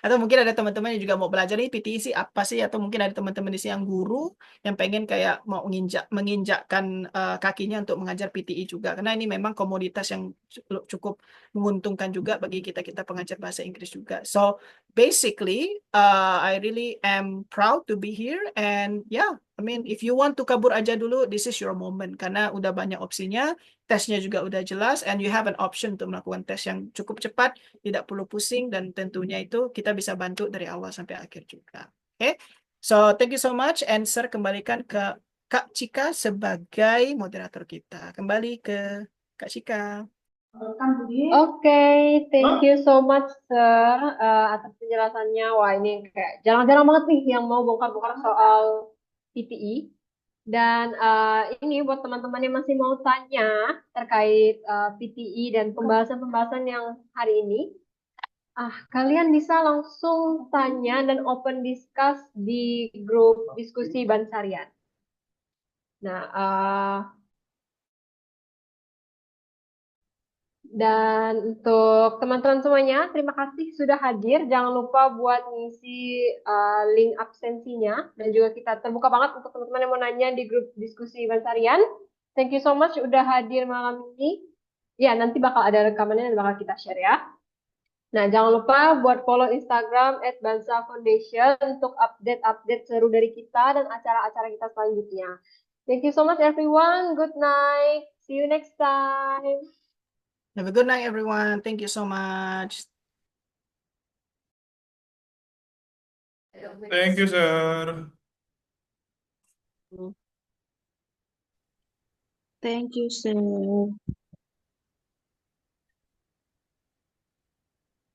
Atau mungkin ada teman-teman yang juga mau belajar nih PTE sih apa sih, atau mungkin ada teman-teman di sini yang guru yang pengen kayak mau menginjakkan kakinya untuk mengajar PTE juga, karena ini memang komoditas yang cukup menguntungkan juga bagi kita pengajar bahasa Inggris juga. So basically I really am proud to be here and yeah, I mean if you want to kabur aja dulu, this is your moment karena udah banyak opsinya. Tesnya juga udah jelas, and you have an option untuk melakukan tes yang cukup cepat, tidak perlu pusing, dan tentunya itu kita bisa bantu dari awal sampai akhir juga. Oke, so thank you so much, and Sir kembalikan ke Kak Cika sebagai moderator kita. Kembali ke Kak Cika. Oke, thank you so much, Sir, atas penjelasannya. Wah, ini kayak jarang-jarang banget nih yang mau bongkar-bongkar soal PTE. Dan ini buat teman-teman yang masih mau tanya terkait PTE dan pembahasan-pembahasan yang hari ini, Kalian bisa langsung tanya dan open discuss di grup diskusi Bansarian. Nah, dan untuk teman-teman semuanya, terima kasih sudah hadir. Jangan lupa buat ngisi link absensinya. Dan juga kita terbuka banget untuk teman-teman yang mau nanya di grup diskusi Bansarian. Thank you so much udah hadir malam ini. Ya, nanti bakal ada rekamannya dan bakal kita share ya. Nah, jangan lupa buat follow Instagram @bansa_foundation untuk update-update seru dari kita dan acara-acara kita selanjutnya. Thank you so much everyone. Good night. See you next time. Have a good night, everyone. Thank you so much. Thank you, sir. Thank you, sir.